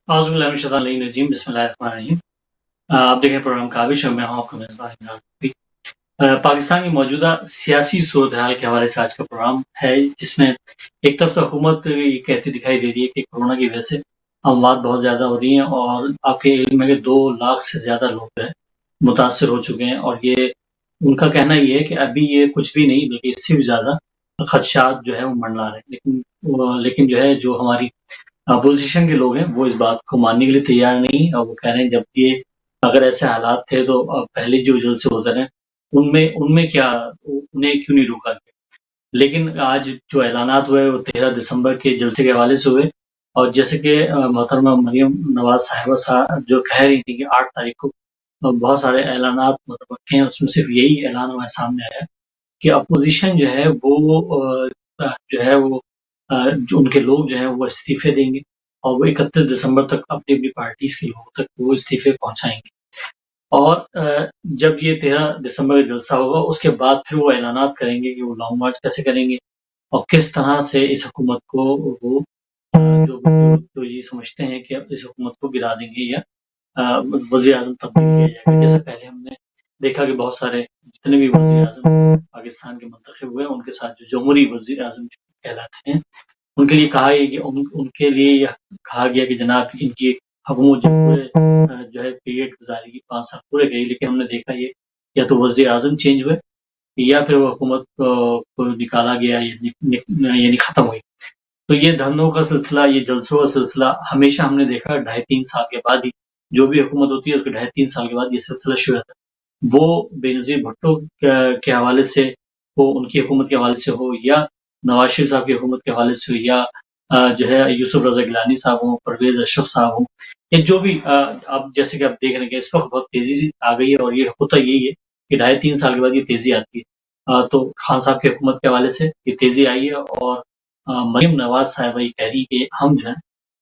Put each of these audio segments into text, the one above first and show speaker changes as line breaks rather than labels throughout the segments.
औज़ुबिल्लाहिमिनश्शैतानिर्रजीम बिस्मिल्लाहिर्रहमानिर्रहीम। आप देख रहे हैं प्रोग्राम काबिश और मैं हूं आपका मेज़बान इमरान नकवी। पाकिस्तान की मौजूदा सियासी सूरत-ए-हाल के हवाले से आज का प्रोग्राम है, जिसमें एक तरफ तो हुकूमत ये कहती दिखाई दे रही है कि कोरोना की वजह से अमवात बहुत ज़्यादा हो रही हैं और आपके इल्म में 2 लाख से ज़्यादा लोग जो है मुतासिर हो चुके हैं और ये उनका कहना ये है कि अभी ये कुछ भी नहीं बल्कि इससे भी ज़्यादा खदशात जो है वो मंडरा रहे हैं। लेकिन जो है जो हमारी अपोज़िशन के लोग हैं वो इस बात को मानने के लिए तैयार नहीं और वो कह रहे हैं जब ये अगर ऐसे हालात थे तो पहले जो जलसे होते रहे उनमें उनमें क्या उन्हें क्यों नहीं रोका गया? लेकिन आज जो ऐलानात हुए वो 13 दिसंबर के जलसे के हवाले से हुए और जैसे कि मोहतरमा मरियम नवाज़ साहिबा जो कह रही थी कि 8 तारीख को बहुत सारे ऐलानात मुतवक्किल हैं, उसमें सिर्फ यही ऐलान हमारे सामने आया कि अपोज़िशन जो है वो जो है वो जो उनके लोग जो हैं वो इस्तीफ़े देंगे और वो 31 दिसंबर तक अपनी-अपनी पार्टीज़ के लोगों तक वो इस्तीफ़े पहुँचाएँगे। और जब ये 13 दिसंबर का जलसा होगा उसके बाद फिर वो ऐलानात करेंगे कि वो लॉन्ग मार्च कैसे करेंगे और किस तरह से इस हुकूमत को वो जो ये समझते हैं कि अब इस हुकूमत को गिरा देंगे या वज़ीर-ए-आज़म तब्दील किया जाएगा। जैसे पहले हमने देखा कि बहुत सारे जितने भी वज़ीर-ए-आज़म पाकिस्तान के मुंतखब हुए उनके साथ जो जमहूरी वज़ीर-ए-आज़म कहलाते हैं उनके लिए कहा है कि उनके लिए यह कहा गया कि जनाब इनकी हुकूमत जब पूरे जो है पीरियड गुज़ारेगी 5 साल पूरे करेगी, लेकिन हमने देखा ये या तो वज़ीर-ए-आज़म चेंज हुए या फिर वो हुकूमत को निकाला गया यानी ख़त्म हुई। तो ये धरनों का सिलसिला, ये जलसों का सिलसिला हमेशा हमने देखा 2.5-3 साल के बाद ही जो भी हुकूमत होती है उसके 2.5-3 साल के बाद ये सिलसिला शुरू होता है। वो बेनज़ीर भुट्टो के हवाले से हो, उनकी हुकूमत के हवाले से हो या नवाज़ शरीफ साहब की हुकूमत के हवाले से हो या जो है यूसुफ रज़ा गिलानी साहब हों, परवेज़ अशरफ साहब हों या जो भी अब जैसे कि आप देख रहे हैं कि इस वक़्त बहुत तेज़ी से आ गई है और ये होता यही है कि 2.5-3 साल के बाद ये तेज़ी आती है। तो खान साहब की हुकूमत के हवाले से ये तेज़ी आई है और मरियम नवाज़ साहिबा ये कह रही है कि हम जो है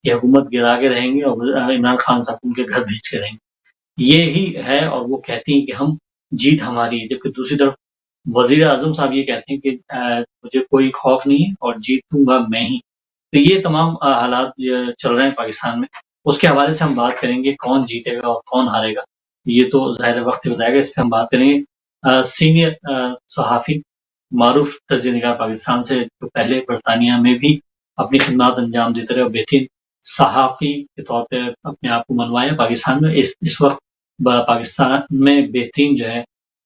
ये हुकूमत गिरा के रहेंगे और इमरान खान साहब को उनके घर भेज के रहेंगे। ये ही है और वो कहती हैं कि हम जीत हमारी है, जबकि दूसरी तरफ वज़ीर-ए-आज़म साहब ये कहते हैं कि मुझे कोई खौफ नहीं है और जीतूँगा मैं ही। तो ये तमाम हालात चल रहे हैं पाकिस्तान में। उसके हवाले से हम बात करेंगे कौन जीतेगा और कौन हारेगा, ये तो ज़ाहिर है वक़्त ही बताएगा। इस पे हम बात करेंगे सीनियर सहाफ़ी मारूफ़ तर्ज़-ए-निगार पाकिस्तान से जो पहले बरतानिया में भी अपनी खिदमत अंजाम देते रहे और बेहतरीन सहाफ़ी के तौर पे अपने आप को मनवाया पाकिस्तान में। इस वक़्त पाकिस्तान में बेहतरीन जो है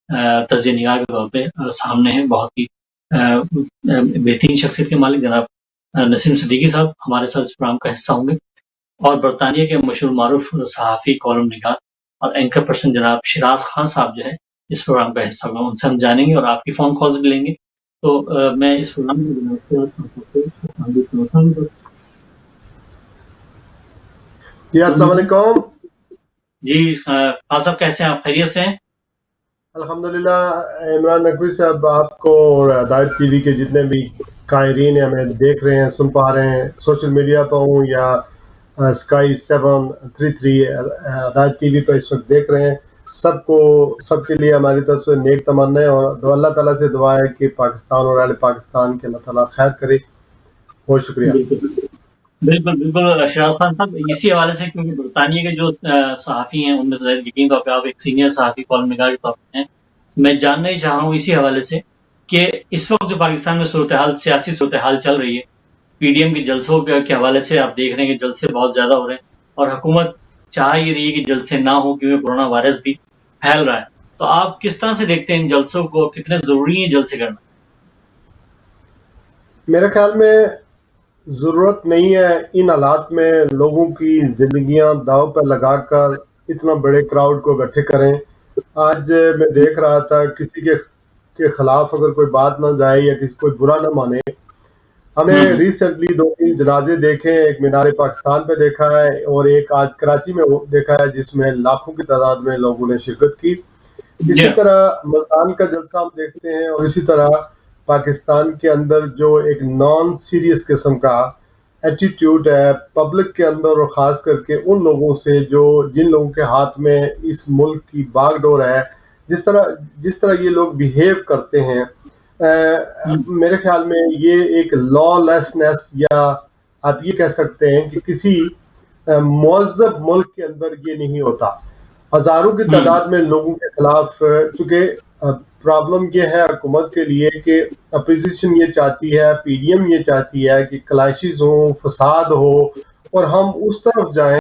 तर्ज़-ए-निगार के तौर पे सामने हैं। बहुत ही बेहतरीन शख्सियत के मालिक जनाब नसीम सिद्दीकी साहब हमारे साथ इस प्रोग्राम का हिस्सा होंगे और बरतानिया के मशहूर मारूफ़ सहाफ़ी, कॉलम निगार और एंकर पर्सन जनाब शिराज़ खान साहब जो है इस प्रोग्राम का हिस्सा होंगे। उनसे हम जानेंगे और आपकी फ़ोन कॉल्स भी लेंगे। तो मैं इस प्रोग्राम में
जी, अस्सलाम वालेकुम।
जी खान साहब कैसे हैं आप? खैरियत से हैं?
अल्हम्दुलिल्लाह इमरान नकवी साहब, आपको और हिदायत टीवी के जितने भी कायरीन हैं हमें देख रहे हैं, सुन पा रहे हैं, सोशल मीडिया पर हूँ या स्काई 733 हिदायत टीवी पर इस वक्त देख रहे हैं, सबके लिए हमारी तरफ से नेक तमन्ना है और अल्लाह ताला से दुआ है कि पाकिस्तान और अहले पाकिस्तान के अल्लाह ताला खैर करे। बहुत शुक्रिया।
बिल्कुल शिराज़ खान साहब इसी हवाले से क्योंकि बरतानिया के जो सहाफ़ी हैं उनमें से यकीन तौर पे आप एक सीनियर सहाफ़ी कॉलम निगार के तौर पे हैं। मैं जानना ही चाह रहा हूँ इसी हवाले से कि इस वक़्त जो पाकिस्तान में सियासी सूरत-ए-हाल चल रही है, पीडीएम के जलसों के हवाले से आप देख रहे हैं कि जलसे बहुत ज़्यादा हो रहे हैं और हुकूमत चाह ये रही है कि जलसे ना हो क्योंकि कोरोना वायरस भी फैल रहा है। तो आप किस तरह से देखते हैं इन जलसों को? कितने ज़रूरी है जलसे करना?
मेरे ख्याल में ज़रूरत नहीं है इन हालात में लोगों की ज़िंदगियां दांव पर लगाकर इतना बड़े क्राउड को इकट्ठे करें। आज मैं देख रहा था किसी के खिलाफ अगर कोई बात ना जाए या किसी कोई बुरा ना माने। हमने रिसेंटली 2-3 जनाजे देखे हैं, एक मीनार पाकिस्तान पे देखा है और एक आज कराची में देखा है जिसमें लाखों की तादाद में लोगों ने शिरकत की। इसी तरह मुल्तान का जलसा हम देखते हैं और इसी तरह पाकिस्तान के अंदर जो एक नॉन सीरियस किस्म का एटीट्यूड है पब्लिक के अंदर और ख़ास करके उन लोगों से जिन लोगों के हाथ में इस मुल्क की बागडोर है, जिस तरह ये लोग बिहेव करते हैं, मेरे ख्याल में ये एक लॉलेसनेस या आप ये कह सकते हैं कि किसी मुअज़्ज़ब मुल्क के अंदर ये नहीं होता। हज़ारों की तादाद में लोगों के खिलाफ, चूँकि प्रॉब्लम ये है हुकूमत के लिए कि अपोजिशन ये चाहती है, पीडीएम ये चाहती है कि क्लैशेस हों, फसाद हो और हम उस तरफ जाएँ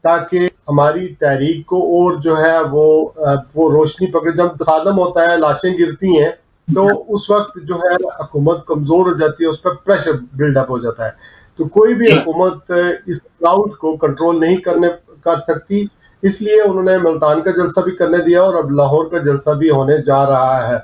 ताकि हमारी तहरीक को और जो है वो रोशनी पकड़े। जब तसादम होता है, लाशें गिरती हैं, तो उस वक्त जो है हुकूमत कमज़ोर हो जाती है, उस पर प्रेशर बिल्डअप हो जाता है। तो कोई भी हुकूमत इस क्राउड को कंट्रोल नहीं कर सकती, इसलिए उन्होंने मुल्तान का जलसा भी करने दिया और अब लाहौर का जलसा भी होने जा रहा है।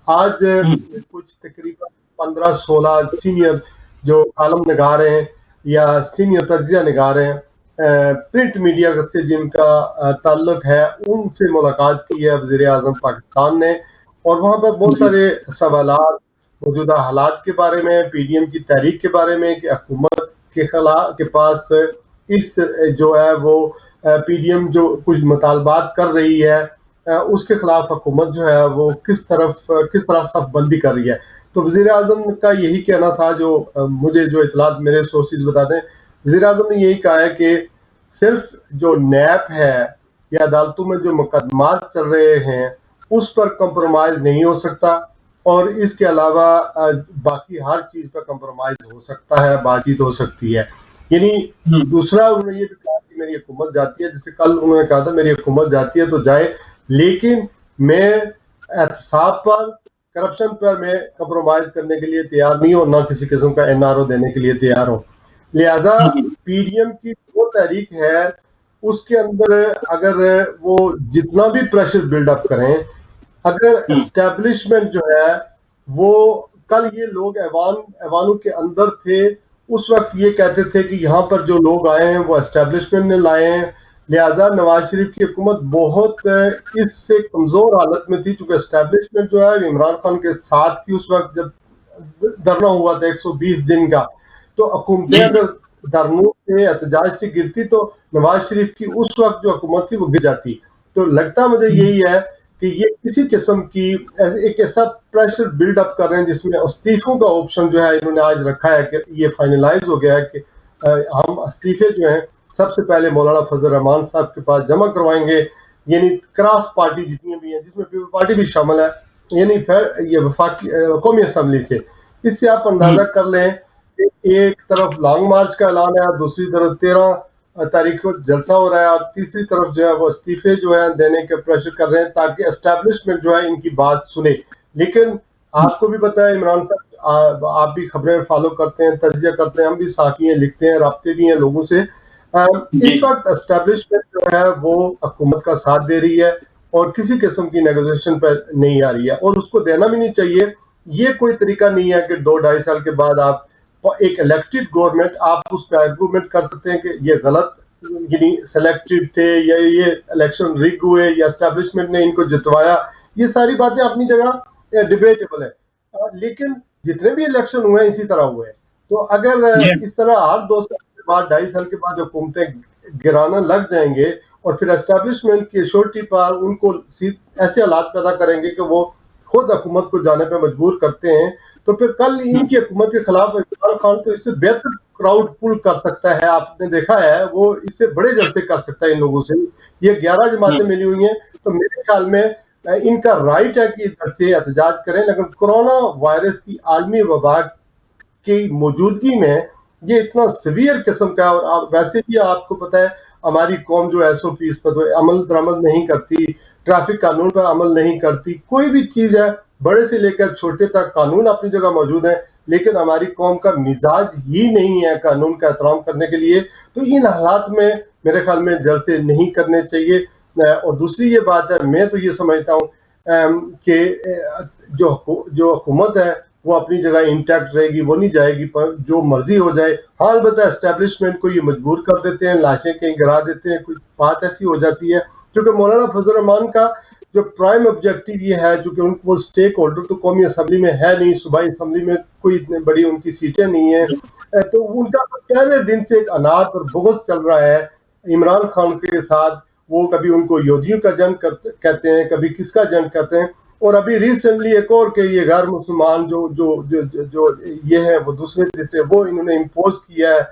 आज कुछ तकरीबन 15-16 सीनियर जो कालम निगार हैं या सीनियर तज्जिया निगार हैं, प्रिंट मीडिया से जिनका ताल्लुक है, उनसे मुलाकात की है वज़ीर आज़म पाकिस्तान ने, और वहाँ पर बहुत सारे सवालात मौजूदा हालात के बारे में, पीडीएम की तहरीक के बारे में कि हुकूमत के पास इस जो है वो पीडीएम जो कुछ मुतालबात कर रही है, उसके खिलाफ हुकूमत जो है वो किस तरह सफ़बंदी कर रही है। तो वज़ीर आज़म का यही कहना था, जो मुझे जो इतलात मेरे सोर्सेज बताते हैं, वज़ीर आज़म ने यही कहा है कि सिर्फ जो नैप है या अदालतों में जो मुकदमात चल रहे हैं उस पर कंप्रोमाइज़ नहीं हो सकता, और इसके अलावा बाकी हर चीज़ पर कंप्रोमाइज़ हो सकता है, बातचीत हो सकती है। यानी दूसरा उन्होंने ये भी कहा कि मेरी हुकूमत जाती है, जैसे कल उन्होंने कहा था मेरी हुकूमत जाती है तो जाए, लेकिन मैं एहतसाब पर, करप्शन पर मैं कंप्रोमाइज़ करने के लिए तैयार नहीं हूँ, ना किसी किस्म का एनआरओ देने के लिए तैयार हूँ। लिहाजा पीडीएम की जो तहरीक है उसके अंदर अगर वो जितना भी प्रेशर बिल्डअप करें, अगर एस्टेब्लिशमेंट जो है वो, कल ये लोग ऐवानों के अंदर थे, उस वक्त ये कहते थे कि यहाँ पर जो लोग आए हैं वो एस्टेब्लिशमेंट ने लाए हैं, लिहाजा नवाज शरीफ की हुकूमत बहुत इससे कमज़ोर हालत में थी, चूँकि एस्टेब्लिशमेंट जो है इमरान खान के साथ थी उस वक्त जब धरना हुआ था 120 दिन का। तो हुकूमतें अगर धरनों से, एहतजाज से गिरती तो नवाज शरीफ की उस वक्त जो हुकूमत थी वो गिर जाती। तो लगता मुझे यही है कि ये किसी किस्म की एक ऐसा प्रेशर बिल्डअप कर रहे हैं जिसमें इस्तीफों का ऑप्शन जो है इन्होंने आज रखा है कि ये फाइनलाइज हो गया है कि हम इस्तीफे जो हैं सबसे पहले मौलाना फजल रहमान साहब के पास जमा करवाएंगे, यानी क्रॉस पार्टी जितनी भी हैं, जिसमें पीपल पार्टी भी शामिल है, यानी फिर ये वफाकी कौमी असम्बली से। इससे आप अंदाजा कर लें कि एक तरफ लॉन्ग मार्च का ऐलान है, दूसरी तरफ 13 तारीख को जलसा हो रहा है, और तीसरी तरफ जो है वो इस्तीफे जो है देने के प्रेशर कर रहे हैं ताकि एस्टेब्लिशमेंट जो है इनकी बात सुने। लेकिन आपको भी पता है इमरान साहब, आप भी खबरें फॉलो करते हैं, तज्जिया करते हैं, हम भी साफ़ी हैं, लिखते हैं, राब्ते भी हैं लोगों से। इस वक्त एस्टेब्लिशमेंट जो है वो हुकूमत का साथ दे रही है और किसी किस्म की नेगोशिएशन पर नहीं आ रही है, और उसको देना भी नहीं चाहिए। ये कोई तरीका नहीं है कि 2-2.5 साल के बाद आप एक इलेक्टेड गवर्नमेंट, आप उस पर आर्गूमेंट कर सकते हैं कि ये गलत यानी सेलेक्टेड थे, या ये इलेक्शन रिग हुए, या एस्टेब्लिशमेंट ने इनको जितवाया। ये सारी बातें अपनी जगह डिबेटेबल है, लेकिन जितने भी इलेक्शन हुए हैं इसी तरह हुए हैं। तो अगर इस तरह हर 2 साल के बाद, 2.5 साल के बाद हुकूमतें गिराना लग जाएंगे और फिर एस्टेब्लिशमेंट की एश्योरिटी पर उनको ऐसे हालात पैदा करेंगे कि वो खुद हुकूमत को जाने पर मजबूर करते हैं, तो फिर कल इनकी हुकूमत के खिलाफ इमरान खान तो इससे बेहतर क्राउड पुल कर सकता है। आपने देखा है वो इससे बड़े जलसे कर सकता है इन लोगों से। ये 11 जमातें मिली हुई हैं, तो मेरे ख्याल में इनका राइट है कि इधर से एहतजाज करें, लेकिन कोरोना वायरस की आलमी वबा की मौजूदगी में ये इतना सीवियर किस्म का, और वैसे भी आपको पता है हमारी कौम जो SOPs पर तो अमल दरामद नहीं करती, ट्रैफिक कानून पर अमल नहीं करती, कोई भी चीज़ है बड़े से लेकर छोटे तक कानून अपनी जगह मौजूद है, लेकिन हमारी कौम का मिजाज ही नहीं है कानून का एहतराम करने के लिए। तो इन हालात में मेरे ख्याल में जलसे नहीं करने चाहिए। और दूसरी ये बात है, मैं तो ये समझता हूँ कि जो हुकूमत है वो अपनी जगह इंटैक्ट रहेगी, वो नहीं जाएगी, पर जो मर्जी हो जाए। हाँ, अलबत्ता एस्टेब्लिशमेंट को ये मजबूर कर देते हैं, लाशें कहीं गिरा देते हैं, कुछ बात ऐसी हो जाती है, क्योंकि मौलाना फजल रहमान का जो प्राइम ऑब्जेक्टिव ये है, जो कि उनको स्टेक होल्डर तो कौमी असम्बली में है नहीं, सूबाई असम्बली में कोई इतनी बड़ी उनकी सीटें नहीं है, तो उनका पहले दिन से एक अनाथ और बुग़्ज़ चल रहा है इमरान खान के साथ। वो कभी उनको योधियों का जंग कहते हैं, कभी किसका जंग कहते हैं, और अभी रिसेंटली एक और के ये गैर मुसलमान जो ये है वो दूसरे तीसरे वो इन्होंने इम्पोज किया है।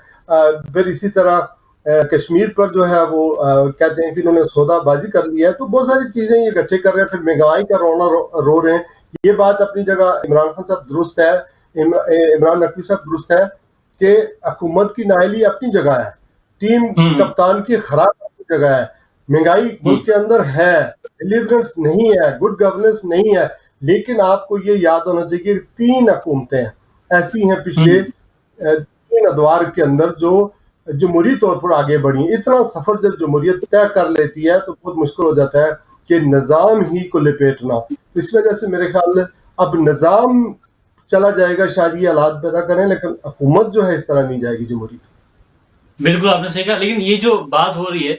फिर इसी तरह कश्मीर पर जो है वो कहते हैं कि इन्होंने सौदाबाजी कर ली है, तो बहुत सारी चीज़ें ये इकट्ठे कर रहे हैं, फिर महंगाई का रोना रो रहे हैं। ये बात अपनी जगह इमरान खान साहब दुरुस्त है, इमरान नकवी साहब दुरुस्त है कि हुकूमत की नाअहली अपनी जगह है, टीम कप्तान की खराब अपनी जगह है, महंगाई मुल्क के अंदर है, डिलीवरेंस नहीं है, गुड गवर्नेंस नहीं है, लेकिन आपको ये याद होना चाहिए कि 3 हुकूमतें ऐसी हैं पिछले 3 अदवार के अंदर जो जमहूरी तौर पर आगे बढ़ी। इतना सफर जब जमहूरियत तय कर लेती है तो बहुत मुश्किल हो जाता है कि निज़ाम ही को लपेटना। तो इस वजह से मेरे ख्याल अब निज़ाम चला जाएगा, शायद ये हालात पैदा करें, लेकिन हुकूमत जो है इस तरह नहीं जाएगी जमहूरी।
बिल्कुल आपने सही कहा, लेकिन ये जो बात हो रही है,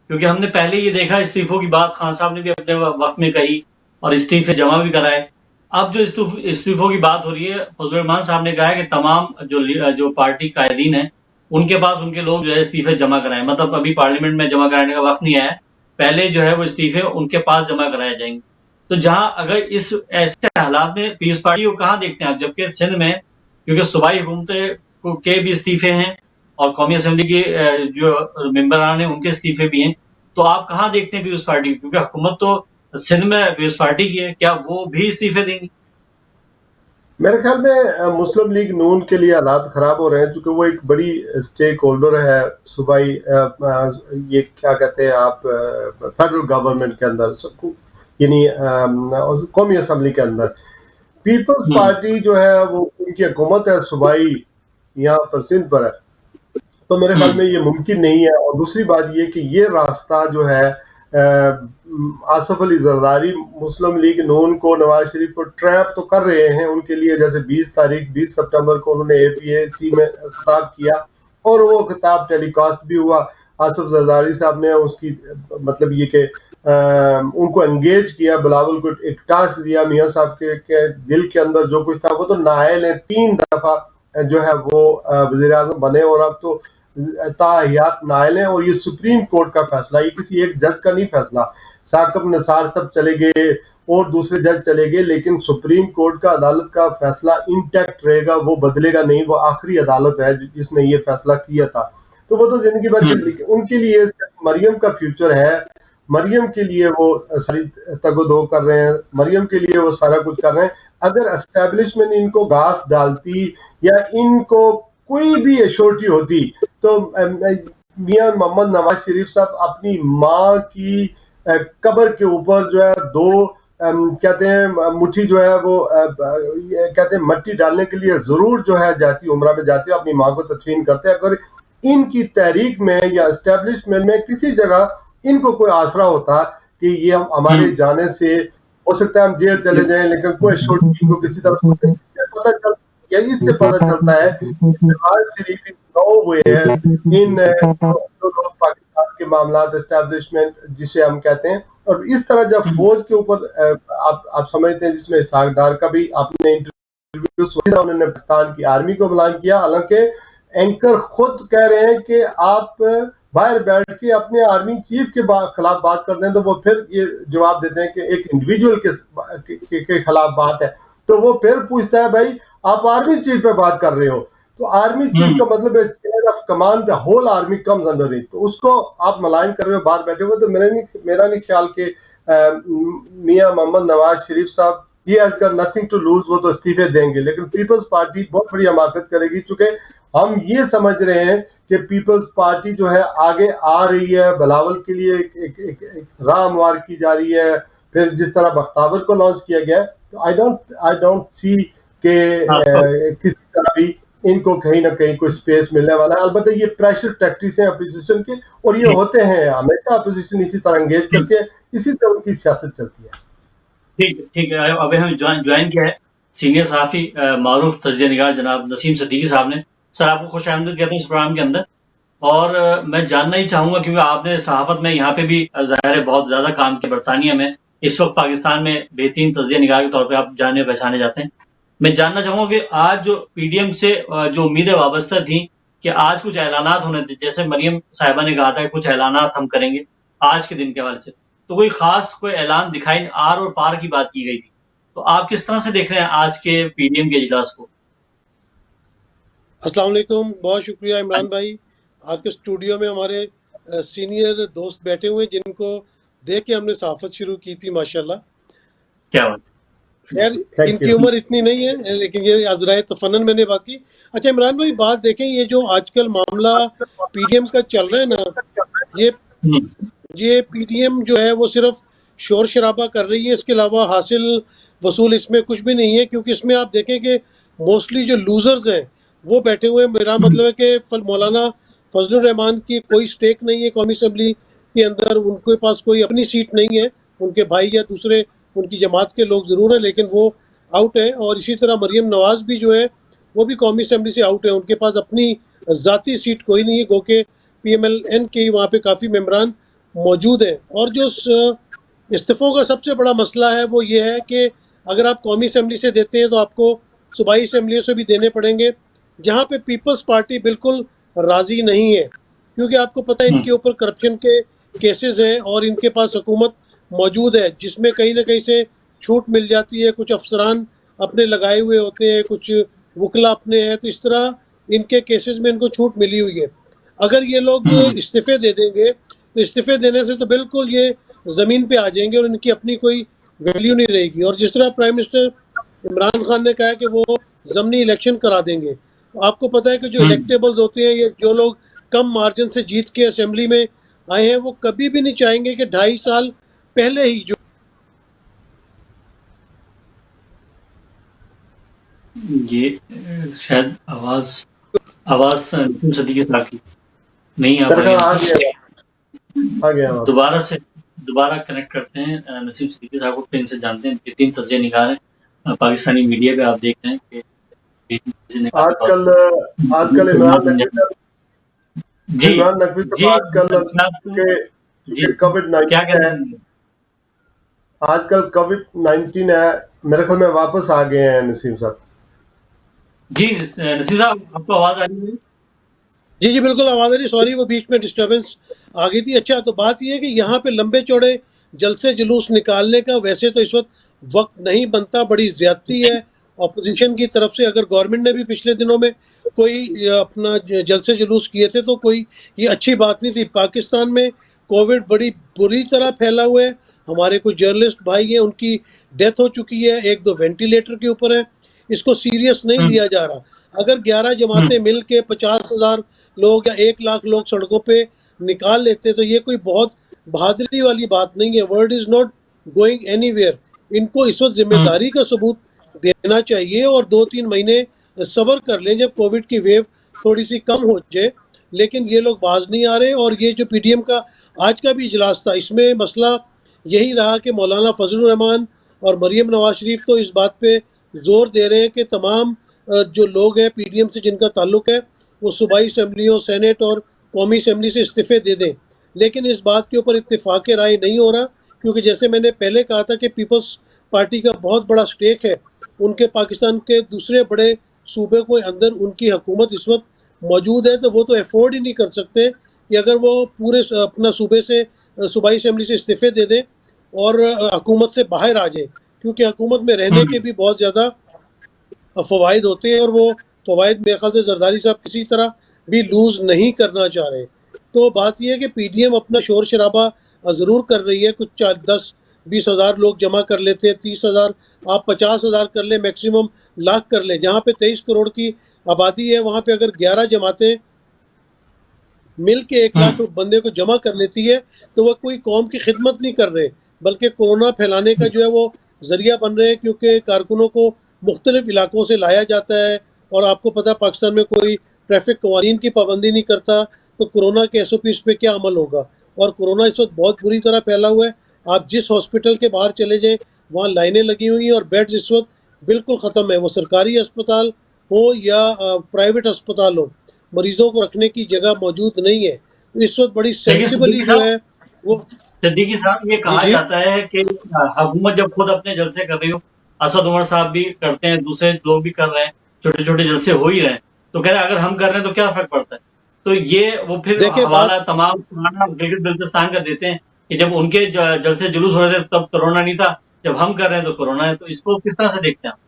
क्योंकि हमने पहले ये देखा इस्तीफों की बात खान साहब ने भी अपने वक्त में कही और इस्तीफे जमा भी कराए। अब जो इस्तीफों की बात हो रही है, फजल रहमान साहब ने कहा है कि तमाम जो पार्टी कायदीन है उनके पास उनके लोग जो है इस्तीफे जमा कराएं, मतलब अभी पार्लियामेंट में जमा कराने का वक्त नहीं आया, पहले जो है वो इस्तीफे उनके पास जमा कराए जाएंगे। तो जहां अगर इस ऐसे हालात में पीपल्स पार्टी को कहाँ देखते हैं आप, जबकि सिंध में क्योंकि सूबाई हुकूमत के भी इस्तीफे हैं और कौमी असम्बली के जो मेंबरान हैं उनके इस्तीफे भी हैं, तो आप कहाँ देखते हैं पीपल्स पार्टी, क्योंकि हुकूमत तो सिंध में पीपल्स पार्टी की है, क्या वो भी इस्तीफे देंगी?
मेरे ख्याल में मुस्लिम लीग नून के लिए हालात खराब हो रहे हैं, क्योंकि वो एक बड़ी स्टेक होल्डर है सूबाई ये क्या कहते हैं आप फेडरल गवर्नमेंट के अंदर, यानी कौमी असम्बली के अंदर। पीपल्स पार्टी जो है वो उनकी हुकूमत है सूबाई यहाँ पर सिंध पर है, तो मेरे ख्याल में ये मुमकिन नहीं है। और दूसरी बात ये कि ये रास्ता जो है आसफ अली जरदारी मुस्लिम लीग नून को, नवाज शरीफ को ट्रैप तो कर रहे हैं उनके लिए। जैसे 20 सितंबर को उन्होंने APAC में खिताब किया और वो खिताब टेलीकास्ट भी हुआ। आसफ जरदारी साहब ने उसकी मतलब ये कि उनको एंगेज किया, बिलावल को एक टास्क दिया, मियाँ साहब के दिल के अंदर जो कुछ था वो तो नायल है, 3 दफा जो है वो वजीर आजम बने और अब तो ताहियात नायल है। और ये सुप्रीम कोर्ट का फैसला, ये किसी एक जज का नहीं फैसला। साकिब निसार सब चले गए और दूसरे जज चले गए, लेकिन सुप्रीम कोर्ट का अदालत का फैसला इंटैक्ट रहेगा, वो बदलेगा नहीं, वो आखिरी अदालत है जिसने ये फैसला किया था। तो वो तो जिंदगी भर के उनके लिए मरियम का फ्यूचर है, मरियम के लिए वो सारी तगोदो कर रहे हैं, मरियम के लिए वो सारा कुछ कर रहे हैं। अगर एस्टेब्लिशमेंट इनको घास डालती या इनको कोई भी एश्योरिटी होती तो मियां मोहम्मद नवाज शरीफ साहब अपनी माँ की कब्र के ऊपर जो है 2 कहते हैं मुट्ठी जो है वो कहते हैं मट्टी डालने के लिए जरूर जो है जाती, उम्रा में जाती, अपनी माँ को तदफीन करते। अगर इनकी तहरीक में या एस्टेब्लिशमेंट में किसी जगह इनको कोई आसरा होता कि ये हम हमारे जाने से हो सकता है हम जेल चले जाएं, लेकिन कोई एश्योरिटी को किसी तरह इससे पता चलता है कि नवाज शरीफ हुए हैं इन पाकिस्तान के मामला एस्टेब्लिशमेंट जिसे हम कहते हैं। और इस तरह जब फौज के ऊपर आप समझते हैं, जिसमें इसहाक डार का भी आपने इंटरव्यू सुना, उन्होंने पाकिस्तान की आर्मी को बयान किया, हालांकि एंकर खुद कह रहे हैं कि आप बाहर बैठ के अपने आर्मी चीफ के खिलाफ बात करते हैं, तो वो फिर ये जवाब देते हैं कि एक इंडिविजुअल के खिलाफ बात है, तो वो फिर पूछता है भाई आप आर्मी चीफ पे बात कर रहे हो, तो आर्मी चीफ का मतलब है chair of command, the whole army comes under it, तो उसको आप मलाइन कर रहे हो बाहर बैठे हुए। तो मेरा नहीं ख्याल कि मियां मोहम्मद नवाज शरीफ साहब he has got nothing to lose, वो तो इस्तीफे देंगे, लेकिन पीपल्स पार्टी बहुत बड़ी हमाकत करेगी, चूंकि हम ये समझ रहे हैं कि पीपल्स पार्टी जो है आगे आ रही है, बिलावल के लिए एक राह हमवार की जा रही है, फिर जिस तरह बख्तावर को लॉन्च किया गया, तो आई डोंट सी के किसी तरह भी इनको कहीं ना कहीं कोई स्पेस मिलने वाला है। अलबत्ता ये प्रेशर टैक्टिक्स हैं अपोजिशन के, और ये होते हैं हमेशा, अपोजिशन इसी तरह एंगेज करती है, इसी तरह उनकी सियासत चलती है।
ठीक है। अभी हमें ज्वाइन किया है सीनियर सहाफ़ी मारूफ तजिया निगार जनाब नसीम सिद्दीकी साहब ने। सर आपको खुश आमदीद कहते हैं इस प्रोग्राम के अंदर, और मैं जानना ही चाहूँगा क्योंकि आपने सहाफ़त में यहाँ पे भी ज़ाहिर है बहुत ज़्यादा काम किया, बरतानिया में इस वक्त पाकिस्तान में बेहतरीन तजिया निगार के तौर पर आप जाने पहचाने जाते हैं। मैं जानना चाहूँगा कि आज जो PDM से जो उम्मीदें वाबस्ता थी कि आज कुछ ऐलानात होने थे, जैसे मरियम साहिबा ने कहा था कि कुछ ऐलानात हम करेंगे आज के दिन के हवाले से, तो कोई खास कोई ऐलान दिखाई आर और पार की बात की गई थी, तो आप किस तरह से देख रहे हैं आज के PDM के इजलास को?
अस्सलाम वालेकुम, बहुत शुक्रिया इमरान भाई, आज के स्टूडियो में हमारे सीनियर दोस्त बैठे हुए हैं जिनको देख के हमने सहाफत शुरू की थी माशाल्लाह।
क्या बात।
खैर
थैंक
इनकी
यू।
उम्र इतनी नहीं है लेकिन ये अजराए तफन्नन मैंने बात की। अच्छा इमरान भाई बात देखें, ये जो आजकल मामला पीडीएम का चल रहा है ना, ये
हम्म,
ये पीडीएम जो है वो सिर्फ शोर शराबा कर रही है, इसके अलावा हासिल वसूल इसमें कुछ भी नहीं है, क्योंकि इसमें आप देखें कि मोस्टली जो लूजर्स हैं वो बैठे हुए हैं। मेरा मतलब है कि मौलाना फजलुर रहमान की कोई स्टेक नहीं है कौमी असम्बली के अंदर, उनके पास कोई अपनी सीट नहीं है, उनके भाई या दूसरे उनकी जमात के लोग ज़रूर हैं लेकिन वो आउट है। और इसी तरह मरीम नवाज भी जो है वो भी कौमी असम्बली से आउट है, उनके पास अपनी ज़ाती सीट कोई नहीं है, गो के PMLN के वहाँ पे काफ़ी मेम्बरान मौजूद है। और जो इस्तीफ़ों का सबसे बड़ा मसला है वो ये है कि अगर आप कौमी असम्बली से देते हैं तो आपको सूबाई असम्बलियों से भी देने पड़ेंगे, जहाँ पे पीपल्स पार्टी बिल्कुल राज़ी नहीं है, क्योंकि आपको पता है
हम्म,
इनके ऊपर करप्शन के केसेस हैं और इनके पास हुकूमत मौजूद है जिसमें कहीं ना कहीं से छूट मिल जाती है, कुछ अफसरान अपने लगाए हुए होते हैं, कुछ वकला अपने हैं, तो इस तरह इनके केसेस में इनको छूट मिली हुई है। अगर ये लोग
हम्म,
इस्तीफ़े दे देंगे तो इस्तीफ़े देने से तो बिल्कुल ये ज़मीन पे आ जाएंगे और इनकी अपनी कोई वैल्यू नहीं रहेगी। और जिस तरह प्राइम मिनिस्टर इमरान खान ने कहा है कि वो ज़मनी इलेक्शन करा देंगे, तो आपको पता है कि जो
हम्म,
इलेक्टेबल्स होते हैं, ये जो लोग कम मार्जिन से जीत के असेंबली में आए हैं, वो कभी भी नहीं चाहेंगे कि 2.5 साल पहले ही जो
ये शायद आवाज आवाज नसीम सदीकी साहब की नहीं आ
मेरे
पाई
ख्याल
हमको।
आ गया वहाँ।
दोबारा कनेक्ट करते हैं नसीम सिद्दीकी साहब को, फिर इनसे जानते हैं बेहतरीन तज्ज़िया निगार है। पाकिस्तानी मीडिया पे आप देख रहे हैं कि बेहतरीन तज्ज़िया निगार के तौर
आजकल
पर
आजकल
मुसलमान बन जाए। जी,
इमरान नकवी
जी,
साहब आजकल
मैं आपको
के
जी,
कोविड
क्या
19
कहना
है,
चाहेंगे?
आजकल कोविड 19 है, मेरे ख्याल में वापस आ गए हैं नसीम साहब।
जी, नसीम साहब आपको आवाज़ आ रही है?
जी जी बिल्कुल आवाज़ आ रही, सॉरी वो बीच में डिस्टर्बेंस आ गई थी। अच्छा तो बात यह है कि यहाँ पे लंबे चौड़े जलसे जुलूस निकालने का वैसे तो इस वक्त वक्त नहीं बनता, बड़ी ज़्यादती है अपोजिशन की तरफ से। अगर गवर्नमेंट ने भी पिछले दिनों में कोई अपना जलसे जुलूस किए थे तो कोई ये अच्छी बात नहीं थी। पाकिस्तान में कोविड बड़ी बुरी तरह फैला हुआ है, हमारे कुछ जर्नलिस्ट भाई हैं उनकी डेथ हो चुकी है, एक दो वेंटिलेटर के ऊपर है, इसको सीरियस नहीं
हुँ,
लिया जा रहा। अगर 11
हुँ,
जमातें मिल के 50,000 लोग या 1 लाख लोग सड़कों पे निकाल लेते तो ये कोई बहुत बहादुरी वाली बात नहीं है। World is not going anywhere. इनको इस वक्त
हुँ,
जिम्मेदारी का सबूत देना चाहिए और 2-3 महीने सब्र कर लें जब कोविड की वेव थोड़ी सी कम हो जाए, लेकिन ये लोग बाज नहीं आ रहे। और ये जो पीडीएम का आज का भी इजलास था, इसमें मसला यही रहा कि मौलाना फजलुर रहमान और मरीम नवाज शरीफ तो इस बात पे जोर दे रहे हैं कि तमाम जो लोग हैं पीडीएम से जिनका ताल्लुक है वो सूबाई असम्बलियों, सेनेट और कौमी असम्बली से इस्तीफ़े दे दें। लेकिन इस बात के ऊपर इत्तेफाक राय नहीं हो रहा, क्योंकि जैसे मैंने पहले कहा था कि पीपल्स पार्टी का बहुत बड़ा स्टेक है, उनके पाकिस्तान के दूसरे बड़े सूबे को अंदर उनकी हुकूमत इस वक्त मौजूद है, तो वो तो अफोर्ड ही नहीं कर सकते कि अगर वो पूरे अपना सूबे से सूबाई असम्बली से इस्तीफ़े दे दें और हुकूमत से बाहर आ जाए, क्योंकि हुकूमत में रहने के
हुँ,
भी बहुत ज़्यादा फ़वाइद होते हैं और वो फ़वाइद मेरे ख्याल से जरदारी साहब किसी तरह भी लूज़ नहीं करना चाह रहे। तो बात यह है कि पीडीएम अपना शोर शराबा ज़रूर कर रही है, कुछ 10-20 हज़ार लोग जमा कर लेते हैं, 30,000, आप 50,000 कर लें, मैक्सिमम लाख कर लें। जहाँ पे 23 करोड़ की आबादी है वहाँ पे अगर 11 जमातें मिल के 1 लाख
हुँ,
बंदे को जमा कर लेती है तो वह कोई कौम की खिदमत नहीं कर रहे, बल्कि कोरोना फैलाने का जो है वो ज़रिया बन रहे हैं, क्योंकि कारकुनों को मुख्तलिफ इलाकों से लाया जाता है। और आपको पता है पाकिस्तान में कोई ट्रैफिक कवानीन की पाबंदी नहीं करता, तो कोरोना के SOPs पे क्या अमल होगा। और कोरोना इस वक्त बहुत बुरी तरह फैला हुआ है, आप जिस हॉस्पिटल के बाहर चले जाएँ वहाँ लाइनें लगी हुई हैं और बेड्स इस वक्त बिल्कुल ख़त्म है, वो सरकारी अस्पताल हो या प्राइवेट अस्पताल हो, मरीजों को रखने की जगह मौजूद नहीं है। तो इस वक्त बड़ी
देखिए
सेंसिबली जो है वो
सिद्दीकी साहब, ये
जी
कहा
जी
जाता है कि हुकूमत जब खुद अपने जलसे कर रही हो, असद उमर साहब भी करते हैं, दूसरे लोग भी कर रहे हैं, छोटे-छोटे जलसे हो ही रहे हैं, तो कह रहे हैं अगर हम कर रहे हैं तो क्या फ़र्क पड़ता है? तो ये वो फिर
देखिए बात
हवाला तमाम पुराना गिलगित-बिल्तिस्तान का देते हैं कि जब उनके जलसे जुलूस हो रहे थे तब कोरोना नहीं था, जब हम कर रहे हैं तो कोरोना है, तो इसको किस तरह से देखते हैं आप?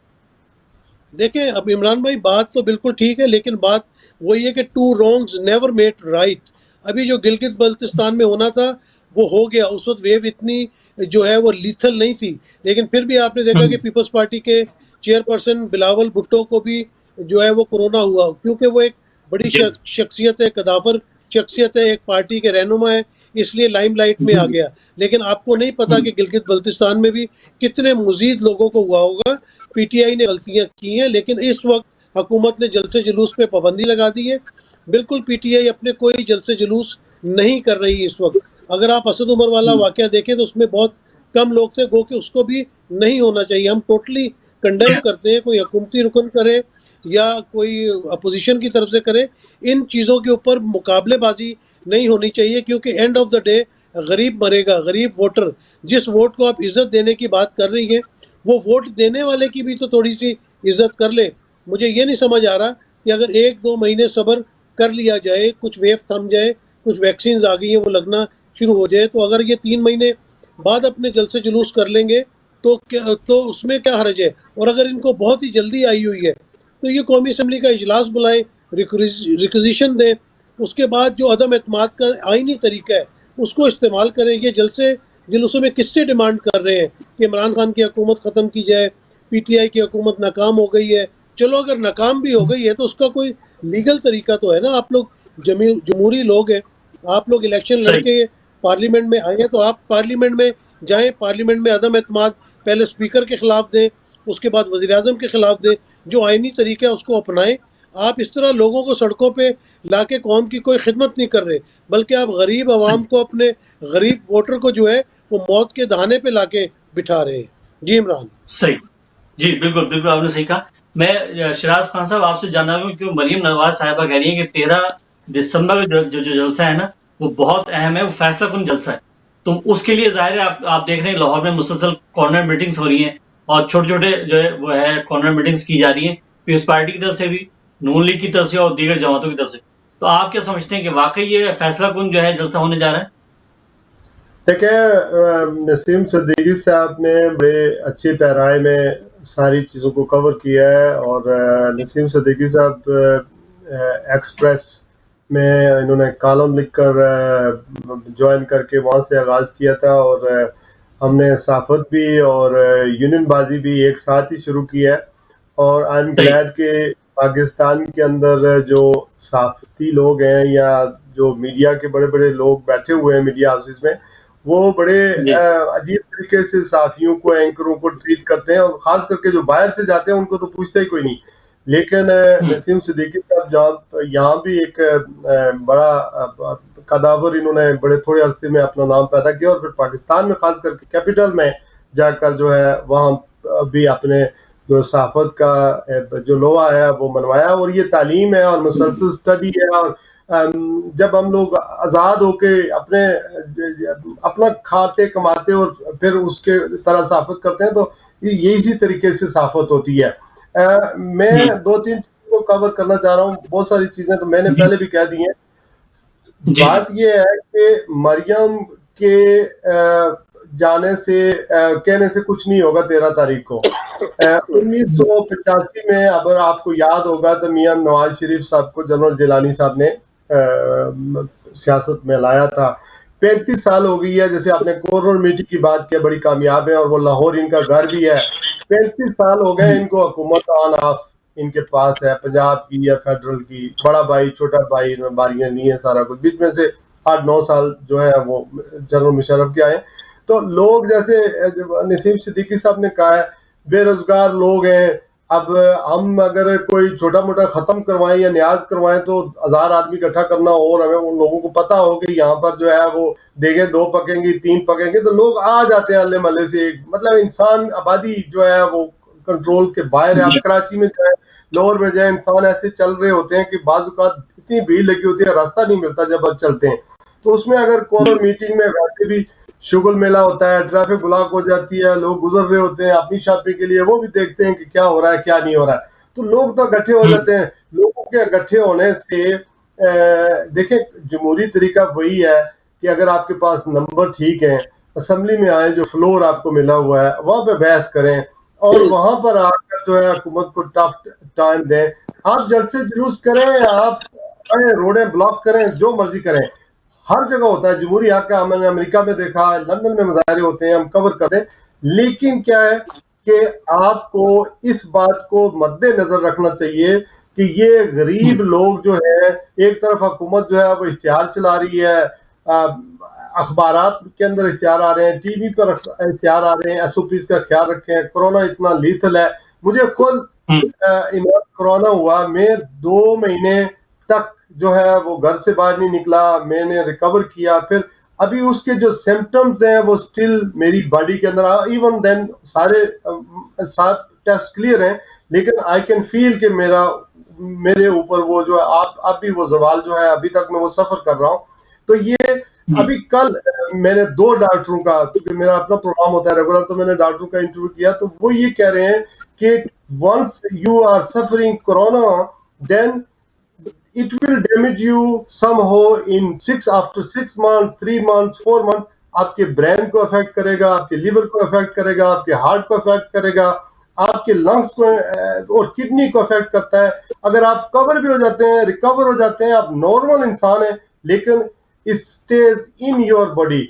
देखें, अब इमरान भाई बात तो बिल्कुल ठीक है, लेकिन बात वही है कि two wrongs never made right. अभी जो गिलगित बल्तिस्तान में होना था वो हो गया, उस वक्त वेव इतनी जो है वो लीथल नहीं थी, लेकिन फिर भी आपने देखा कि पीपल्स पार्टी के चेयरपर्सन बिलावल भुट्टो को भी जो है वो कोरोना हुआ, क्योंकि वो एक बड़ी
जी
शख्सियत है, कदावर शख्सियत है, एक पार्टी के रहनुमा है, इसलिए लाइमलाइट में आ गया। लेकिन आपको नहीं पता कि गिलगित बल्तिस्तान में भी कितने मजीद लोगों को हुआ होगा। पीटीआई ने गलतियां की हैं, लेकिन इस वक्त हुकूमत ने जलसे जुलूस पे पाबंदी लगा दी है। बिल्कुल पीटीआई अपने कोई जलसे जुलूस नहीं कर रही है इस वक्त। अगर आप असद उमर वाला वाक़या देखें तो उसमें बहुत कम लोग थे, गो कि उसको भी नहीं होना चाहिए। हम टोटली कंडेम करते हैं, कोई हुकूमती रुकन करे या कोई अपोजिशन की तरफ से करे, इन चीज़ों के ऊपर मुकाबलेबाजी नहीं होनी चाहिए, क्योंकि एंड ऑफ द डे गरीब मरेगा, गरीब वोटर। जिस वोट को आप इज्जत देने की बात कर रही हैं, वो वोट देने वाले की भी तो थोड़ी सी इज्जत कर ले। मुझे ये नहीं समझ आ रहा कि अगर 1-2 महीने सब्र कर लिया जाए, कुछ वेव थम जाए, कुछ वैक्सीन आ गई हैं वो लगना शुरू हो जाए, तो अगर ये 3 महीने बाद अपने जलसे जुलूस कर लेंगे तो क्या, तो उसमें क्या हर्ज है। और अगर इनको बहुत ही जल्दी आई हुई है तो ये कौमी असम्बली का इजलास बुलाएं, रिक्विजिशन दें, उसके बाद जो अदम एतमाद का आइनी तरीका है उसको इस्तेमाल करें। ये जलसे जुलूसों में किससे डिमांड कर रहे हैं कि इमरान खान की हुकूमत ख़त्म की जाए, पीटीआई की हुकूमत नाकाम हो गई है। चलो अगर नाकाम भी हो गई है तो उसका कोई लीगल तरीका तो है ना। आप लोग जमहूरी लोग हैं, आप लोग इलेक्शन
सही
लड़के पार्लियामेंट में आए हैं, तो आप पार्लियामेंट में जाएं, पार्लियामेंट में अदम एतमाद पहले स्पीकर के खिलाफ दें, उसके बाद वज़ीर आज़म के खिलाफ दें, जो आइनी तरीका है उसको अपनाएं। आप इस तरह लोगों को सड़कों पे लाके कौम की कोई खिदमत नहीं कर रहे, बल्कि आप गरीब आवाम
सही
को, अपने गरीब वोटर को जो है वो मौत के दहाने पे लाके बिठा रहे हैं। जी इमरान।
सही जी, बिल्कुल बिल्कुल आपने सही कहा। मैं शिराज खान साहब आपसे जानना चाहूँ, क्यों मरीम नवाज साहिबा कह रही है कि 13 दिसंबर का जो जलसा है ना वो बहुत अहम है, वो फैसला कुन जलसा है। तो उसके लिए जाहिर है आप देख रहे हैं लाहौर में मुसलसल कॉर्नर मीटिंग्स हो रही हैं और छोटे छोटे जो है वो है कॉर्नर मीटिंग्स की जा रही हैं, पीपल्स पार्टी की तरफ से भी, नून लीग की तरफ से और दीगर जमातों की तरफ से। तो आप क्या समझते हैं कि वाकई ये फैसला कुन जो है जलसा होने जा रहा है?
देखिए, नसीम सिद्दीकी साहब ने बड़े अच्छी पैराए में सारी चीज़ों को कवर किया है। और नसीम सिद्दीकी साहब एक्सप्रेस में इन्होंने कॉलम लिखकर ज्वाइन करके वहाँ से आगाज़ किया था, और हमने सहाफ़त भी और यूनियनबाजी भी एक साथ ही शुरू की है। और आई एम
सही
ग्लैड कि पाकिस्तान के अंदर जो सहाफ़ती लोग हैं या जो मीडिया के बड़े-बड़े लोग बैठे हुए हैं मीडिया हाउसेस में, वो बड़े
जी
अजीब तरीके से सहाफ़ियों को, एंकरों को ट्रीट करते हैं, और ख़ास करके जो बाहर से जाते हैं उनको तो पूछता ही कोई नहीं। लेकिन नसीम सिद्दीकी साहब जहाँ यहाँ भी एक बड़ा कदावर इन्होंने बड़े थोड़े अरसे में अपना नाम पैदा किया, और फिर पाकिस्तान में ख़ास करके कैपिटल में जाकर जो है वहाँ भी अपने जो सहाफ़त का जो लोहा है वो मनवाया। और ये तालीम है और मुसलसल स्टडी है। और जब हम लोग आज़ाद होके अपना खाते कमाते और फिर उसके तरह सहाफ़त करते हैं, तो ये इसी तरीके से सहाफ़त होती है।
जी
मैं 2-3 चीज़ों को कवर करना चाह रहा हूँ। बहुत सारी चीज़ें तो मैंने
जी
पहले भी कह दी हैं।
जी जी
बात ये है कि मरियम के जाने से कहने से कुछ नहीं होगा 13 तारीख को। 1985 में अगर आपको याद होगा तो मियां नवाज शरीफ साहब को जनरल जिलानी साहब ने सियासत में लाया था। 35 साल हो गई है। जैसे आपने कॉर्नर मीटिंग की बात की, बड़ी कामयाब है और वो लाहौर इनका घर भी है। 35 साल हो गए इनको हुकूमत ऑन ऑफ इनके पास है, पंजाब की या फेडरल की। बड़ा भाई छोटा भाई इनमें बारियां नहीं है, सारा कुछ। बीच में से 8-9 साल जो है वो जनरल मुशर्रफ के आए। तो लोग जैसे नसीम सिद्दीकी साहब ने कहा है, बेरोजगार लोग हैं। अब हम अगर कोई छोटा मोटा खत्म करवाएं या न्याज करवाएं तो 1000 आदमी इकट्ठा करना हो, और हमें उन लोगों को पता हो कि यहाँ पर जो है वो देखें 2 पकेंगी 3 पकेंगे, तो लोग आ जाते हैं अल्ले मल्ले से। मतलब इंसान आबादी जो है वो कंट्रोल के बाहर है। आप
जी
कराची में जाए, लाहौर में जाए, इंसान ऐसे चल रहे होते हैं कि बाज़ इतनी भीड़ लगी होती है, रास्ता नहीं मिलता जब आप चलते हैं। तो उसमें अगर कॉर्नर मीटिंग में वैसे भी शुगल मेला होता है, ट्रैफिक ब्लॉक हो जाती है, लोग गुजर रहे होते हैं अपनी शॉपिंग के लिए, वो भी देखते हैं कि क्या हो रहा है क्या नहीं हो रहा है। तो लोग तो इकट्ठे हो जाते हैं। लोगों के इकट्ठे होने से देखें, जमहूरी तरीका वही है कि अगर आपके पास नंबर ठीक है, असम्बली में आए, जो फ्लोर आपको मिला हुआ है वहाँ पे बहस करें। और वहां पर आकर जो है हुकूमत को टफ टाइम दें। आप जलसे जुलूस करें, आप रोडें ब्लॉक करें, जो मर्जी करें, हर जगह होता है जमहूरी हक का। मैंने अमेरिका में देखा, लंदन में मुजाहरे होते हैं, हम कवर करते हैं। लेकिन क्या है कि आपको इस बात को मद्देनजर रखना चाहिए कि ये गरीब लोग जो है, एक तरफ हुकूमत जो है वो इश्तिहार चला रही है, अखबारात के अंदर इश्तिहार आ रहे हैं, टीवी पर इश्तिहार आ रहे हैं, एसओपीज का ख्याल रखें, कोरोना इतना लीथल है। मुझे खुद कोरोना हुआ, मैं 2 महीने तक जो है वो घर से बाहर नहीं निकला, मैंने रिकवर किया। फिर अभी उसके जो सिम्टम्स हैं वो स्टिल मेरी बॉडी के अंदर, इवन देन सारे 7 टेस्ट क्लियर हैं, लेकिन आई कैन फील कि मेरे ऊपर वो जो है आप भी वो जवाल जो है अभी तक मैं वो सफर कर रहा हूँ। तो ये अभी कल मैंने 2 डॉक्टरों का, क्योंकि मेरा अपना प्रोग्राम होता है रेगुलर, तो मैंने डॉक्टरों का इंटरव्यू किया, तो वो ये कह रहे हैं कि once you are suffering corona then it will damage you somehow in after 6 months, 3 months, 4 months। आपके ब्रेन को अफेक्ट करेगा, आपके लिवर को अफेक्ट करेगा, आपके हार्ट को अफेक्ट करेगा, आपके लंग्स को और किडनी को अफेक्ट करता है। अगर आप कवर भी हो जाते हैं, रिकवर हो जाते हैं, आप नॉर्मल इंसान हैं, लेकिन it stays in your body।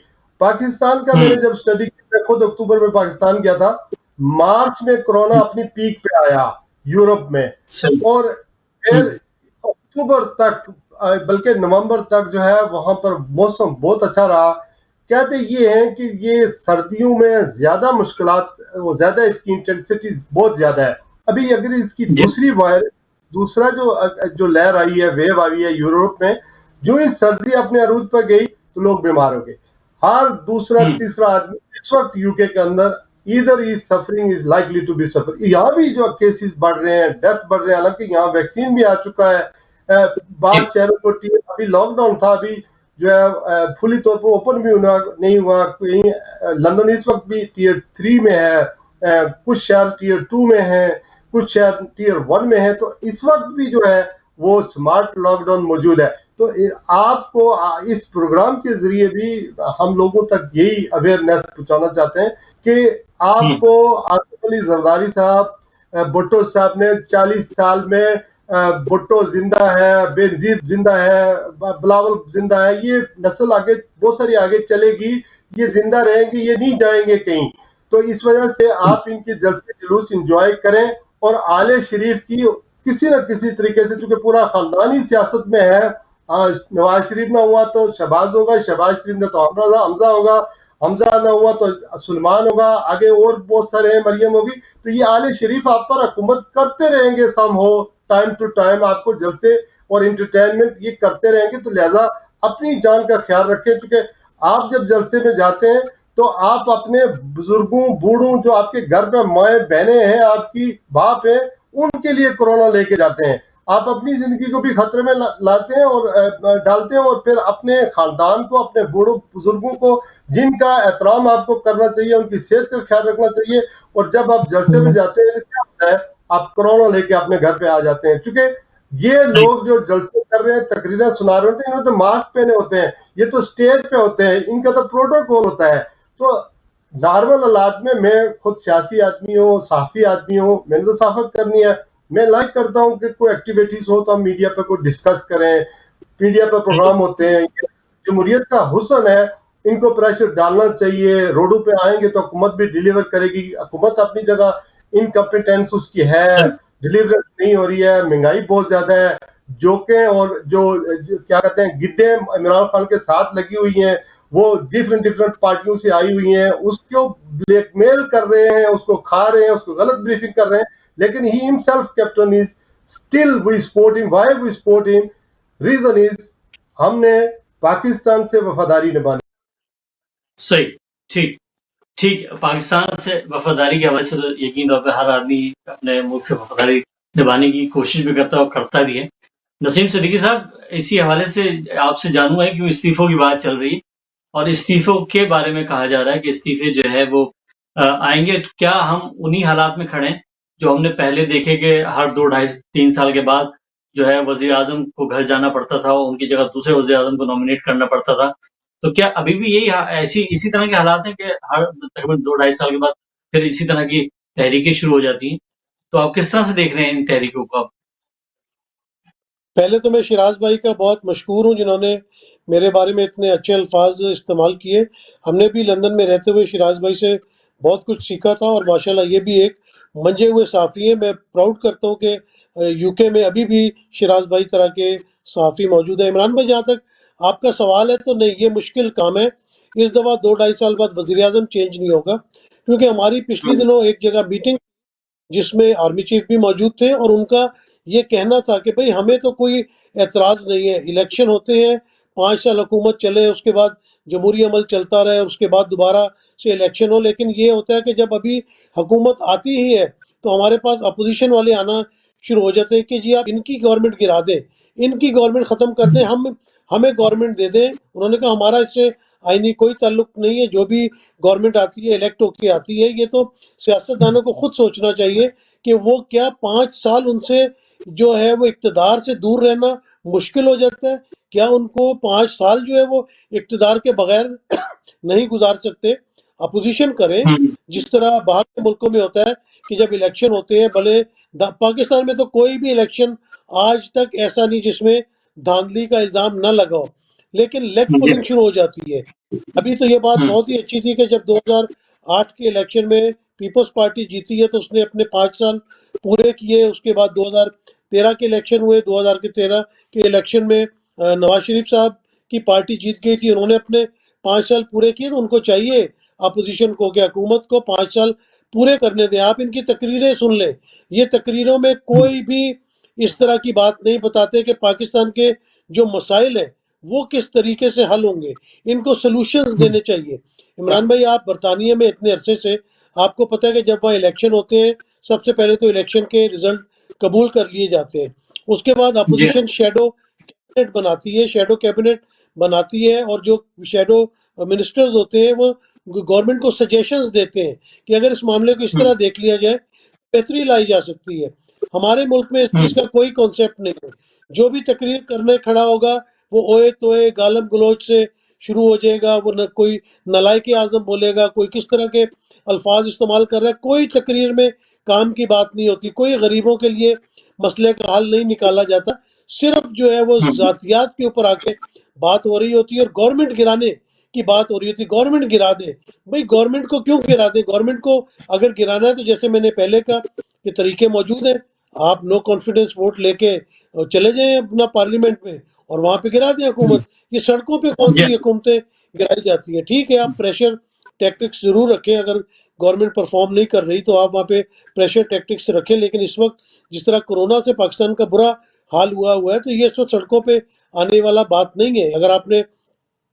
Pakistan का मैंने जब स्टडी किया, खुद अक्टूबर में पाकिस्तान गया था, मार्च में कोरोना अपनी पीक पे आया यूरोप में, और फिर अक्टूबर तक, बल्कि नवंबर तक जो है वहां पर मौसम बहुत अच्छा रहा। कहते ये हैं कि ये सर्दियों में ज्यादा मुश्किलात, वो ज्यादा इसकी इंटेंसिटी बहुत ज्यादा है। अभी अगर इसकी दूसरा जो लहर आई है, वेव आई है यूरोप में, जो ही सर्दी अपने अरूज पर गई तो लोग बीमार हो गए। हर दूसरा तीसरा आदमी इस वक्त यूके के अंदर either is suffering, is likely to be suffer. यहाँ भी जो केसेस बढ़ रहे हैं, डेथ बढ़ रहे हैं, हालांकि यहाँ वैक्सीन भी आ चुका है। बाद शहरों को अभी लॉकडाउन था, अभी जो है फुली तौर पर ओपन भी नहीं हुआ। लंदन इस वक्त भी टीयर 3 में है, कुछ शहर टीयर 2 में है, कुछ शहर टीयर 1 में है। तो इस वक्त भी जो है वो स्मार्ट लॉकडाउन मौजूद है। तो आपको इस प्रोग्राम के जरिए भी हम लोगों तक यही अवेयरनेस पहुंचाना चाहते हैं कि आपको आसिफ अली जरदारी साहब, भुट्टो साहब ने 40 साल में, भुट्टो जिंदा है, बेनजीर जिंदा है, बिलावल जिंदा है, ये नस्ल आगे बहुत सारी आगे चलेगी, ये जिंदा रहेंगे, ये नहीं जाएंगे कहीं। तो इस वजह से आप इनके जलसे जुलूस इंजॉय करें, और आले शरीफ की किसी न किसी तरीके से, चूंकि पूरा खानदान ही सियासत में है, नवाज शरीफ ना हुआ तो शहबाज होगा, शहबाज शरीफ ने तो हमजा होगा, हमजा ना हुआ तो सुलेमान होगा, आगे और बहुत सारे हैं, मरियम होगी। तो ये आले शरीफ आप पर हुकूमत करते रहेंगे, सम हो टाइम टू टाइम, आपको जलसे और इंटरटेनमेंट ये करते रहेंगे। तो लिहाजा अपनी जान का ख्याल रखें, क्योंकि आप जब जलसे में जाते हैं तो आप अपने बुजुर्गों, बूढ़ों, जो आपके घर पे माए बहनें हैं, आपकी बाप है, उनके लिए कोरोना लेके जाते हैं। आप अपनी जिंदगी को भी खतरे में लाते हैं और डालते हैं, और फिर अपने खानदान को, अपने बूढ़ों बुजुर्गों को, जिनका एहतराम आपको करना चाहिए, उनकी सेहत का ख्याल रखना चाहिए। और जब आप जलसे में जाते हैं तो क्या होता है, आप कोरोना लेके अपने घर पे आ जाते हैं। क्योंकि ये लोग जो जलसे कर रहे हैं, तकरीरें सुना रहे होते हैं, इन्होंने तो मास्क पहने होते हैं, ये तो स्टेज पे होते हैं, इनका तो प्रोटोकॉल होता है। तो नॉर्मल हालात में, मैं खुद सियासी आदमी हूँ, सहाफी आदमी हूँ, मैंने तो सहाफत करनी है, मैं लाइक करता हूँ कि कोई एक्टिविटीज हो तो हम मीडिया पे कोई डिस्कस करें, मीडिया पे प्रोग्राम होते हैं। जमहूरियत का हुस्न है, इनको प्रेशर डालना चाहिए। रोडों पे आएंगे तो हुकूमत भी डिलीवर करेगी। हुकूमत अपनी जगह इनकम्पिटेंस उसकी है, डिलीवर नहीं हो रही है, महंगाई बहुत ज्यादा है, जोकें और जो क्या कहते हैं गिद्दे इमरान खान के साथ लगी हुई हैं, वो डिफरेंट पार्टियों से आई हुई हैं, उसको ब्लैकमेल कर रहे हैं, उसको खा रहे हैं, उसको गलत ब्रीफिंग कर रहे हैं। लेकिन he himself captain is still, we support him. Why we support him? Reason is हमने पाकिस्तान से वफादारी निभानी।
सही, ठीक ठीक। पाकिस्तान से वफादारी के हवाले से तो यकीन तौर पर हर आदमी अपने मुल्क से वफादारी निभाने की कोशिश भी करता है और करता भी है। नसीम सिद्दीकी साहब, इसी हवाले से आपसे जानूं है कि इस्तीफों की बात चल रही है और इस्तीफों के बारे में कहा जा रहा है कि इस्तीफे जो है वो आएंगे, तो क्या हम उन्हीं हालात में खड़े हैं जो हमने पहले देखे कि हर 2, 2.5, 3 साल के बाद जो है वजीर आजम को घर जाना पड़ता था और उनकी जगह दूसरे वजीर आजम को नॉमिनेट करना पड़ता था। तो क्या अभी भी यही इसी तरह के हालात हैं कि हर तकरीबन 2, 2.5 साल के बाद फिर इसी तरह की तहरीकें शुरू हो जाती हैं। तो आप किस तरह से देख रहे हैं इन तहरीकों को आप?
पहले तो मैं शिराज भाई का बहुत मशहूर हूँ जिन्होंने मेरे बारे में इतने अच्छे अल्फाज इस्तेमाल किए। हमने भी लंदन में रहते हुए शिराज भाई से बहुत कुछ सीखा था और माशाल्लाह ये भी एक मंजे हुए सहाफ़ी हैं। मैं प्राउड करता हूँ कि यूके में अभी भी शिराज भाई तरह के सहाफ़ी मौजूद हैं। इमरान भाई, जहाँ तक आपका सवाल है, तो नहीं, ये मुश्किल काम है। इस दफ़ा 2 ढाई साल बाद वज़ीर आज़म चेंज नहीं होगा, क्योंकि हमारी पिछले दिनों एक जगह मीटिंग जिसमें आर्मी चीफ भी मौजूद थे और उनका ये कहना था कि भाई हमें तो कोई एतराज़ नहीं है, इलेक्शन होते हैं, 5 साल हुकूमत चले, उसके बाद जमहूरी अमल चलता रहे, उसके बाद दोबारा से इलेक्शन हो। लेकिन ये होता है कि जब अभी हुकूमत आती ही है तो हमारे पास अपोजिशन वाले आना शुरू हो जाते हैं कि जी आप इनकी गवर्नमेंट गिरा दें, इनकी गवर्नमेंट ख़त्म कर दें, हम हमें गवर्नमेंट दे दें। उन्होंने कहा हमारा इससे आईनी कोई ताल्लुक नहीं है, जो भी गवर्नमेंट आती है इलेक्ट होके आती है। ये तो सियासतदानों को खुद सोचना चाहिए कि वो क्या 5 साल उनसे जो है वो इक़्तिदार से दूर रहना मुश्किल हो जाता है? क्या उनको 5 साल जो है वो इक़्तिदार के बगैर नहीं गुजार सकते? अपोजिशन करें,
हुँ,
जिस तरह बाहर के मुल्कों में होता है कि जब इलेक्शन होते हैं, भले पाकिस्तान में तो कोई भी इलेक्शन आज तक ऐसा नहीं जिसमें धांधली का इल्ज़ाम न लगा हो, लेकिन लेग
जी।
पुलिंग शुरू हो जाती है। अभी तो ये बात
हुँ,
बहुत ही अच्छी थी कि जब 2008 के इलेक्शन में पीपल्स पार्टी जीती है तो उसने अपने 5 साल पूरे किए। उसके बाद 2013 के इलेक्शन हुए, 2013 के इलेक्शन में नवाज शरीफ साहब की पार्टी जीत गई थी, उन्होंने अपने 5 साल पूरे किए। तो उनको चाहिए अपोजिशन को कि हुकूमत को 5 साल पूरे करने दें। आप इनकी तकरीरें सुन लें, ये तकरीरों में
हुँ,
कोई भी इस तरह की बात नहीं बताते कि पाकिस्तान के जो मसाइल हैं वो किस तरीके से हल होंगे, इनको सॉल्यूशंस
हुँ,
देने चाहिए। इमरान भाई, आप बरतानिया में इतने अरसे से, आपको पता है कि जब वहाँ इलेक्शन होते हैं, सबसे पहले तो इलेक्शन के रिजल्ट कबूल कर लिए जाते हैं। उसके बाद
जी हाँ।
अपोजिशन शैडो कैबिनेट बनाती है, शैडो कैबिनेट बनाती है, और जो शैडो मिनिस्टर्स होते हैं वो गवर्नमेंट को सजेशंस देते हैं कि अगर इस मामले को इस
हुँ,
तरह देख लिया जाए, बेहतरी लाई जा सकती है। हमारे मुल्क में इस
हुँ,
चीज़ का कोई कॉन्सेप्ट नहीं है। जो भी तकरीर करने खड़ा होगा वो ओए तोए गालम गलोच से शुरू हो जाएगा। वो न कोई नलायक आज़म बोलेगा, कोई किस तरह के अल्फाज इस्तेमाल कर रहा है। कोई तकरीर में काम की बात नहीं होती, कोई गरीबों के लिए मसले का हल नहीं निकाला जाता। सिर्फ जो है वो
हुँ,
ज़ातियात के ऊपर आके बात हो रही होती है और गवर्नमेंट गिराने की बात हो रही होती है। गवर्नमेंट गिरा दे, भाई गवर्नमेंट को क्यों गिरा दे? गवर्नमेंट को अगर गिराना है तो जैसे मैंने पहले कहा कि तरीके मौजूद हैं। आप नो कॉन्फिडेंस वोट लेके चले जाएं अपना पार्लियामेंट में और वहाँ पे गिरा दें
हुँ,
हुकूमत। ये सड़कों पे कौन
जी
सी
हाँ।
हुकूमतें गिराई जाती हैं? ठीक है, आप प्रेशर टैक्टिक्स ज़रूर रखें, अगर गवर्नमेंट परफॉर्म नहीं कर रही तो आप वहाँ पे प्रेशर टैक्टिक्स रखें। लेकिन इस वक्त जिस तरह कोरोना से पाकिस्तान का बुरा हाल हुआ हुआ है, तो ये इस वक्त सड़कों पे आने वाला बात नहीं है। अगर आपने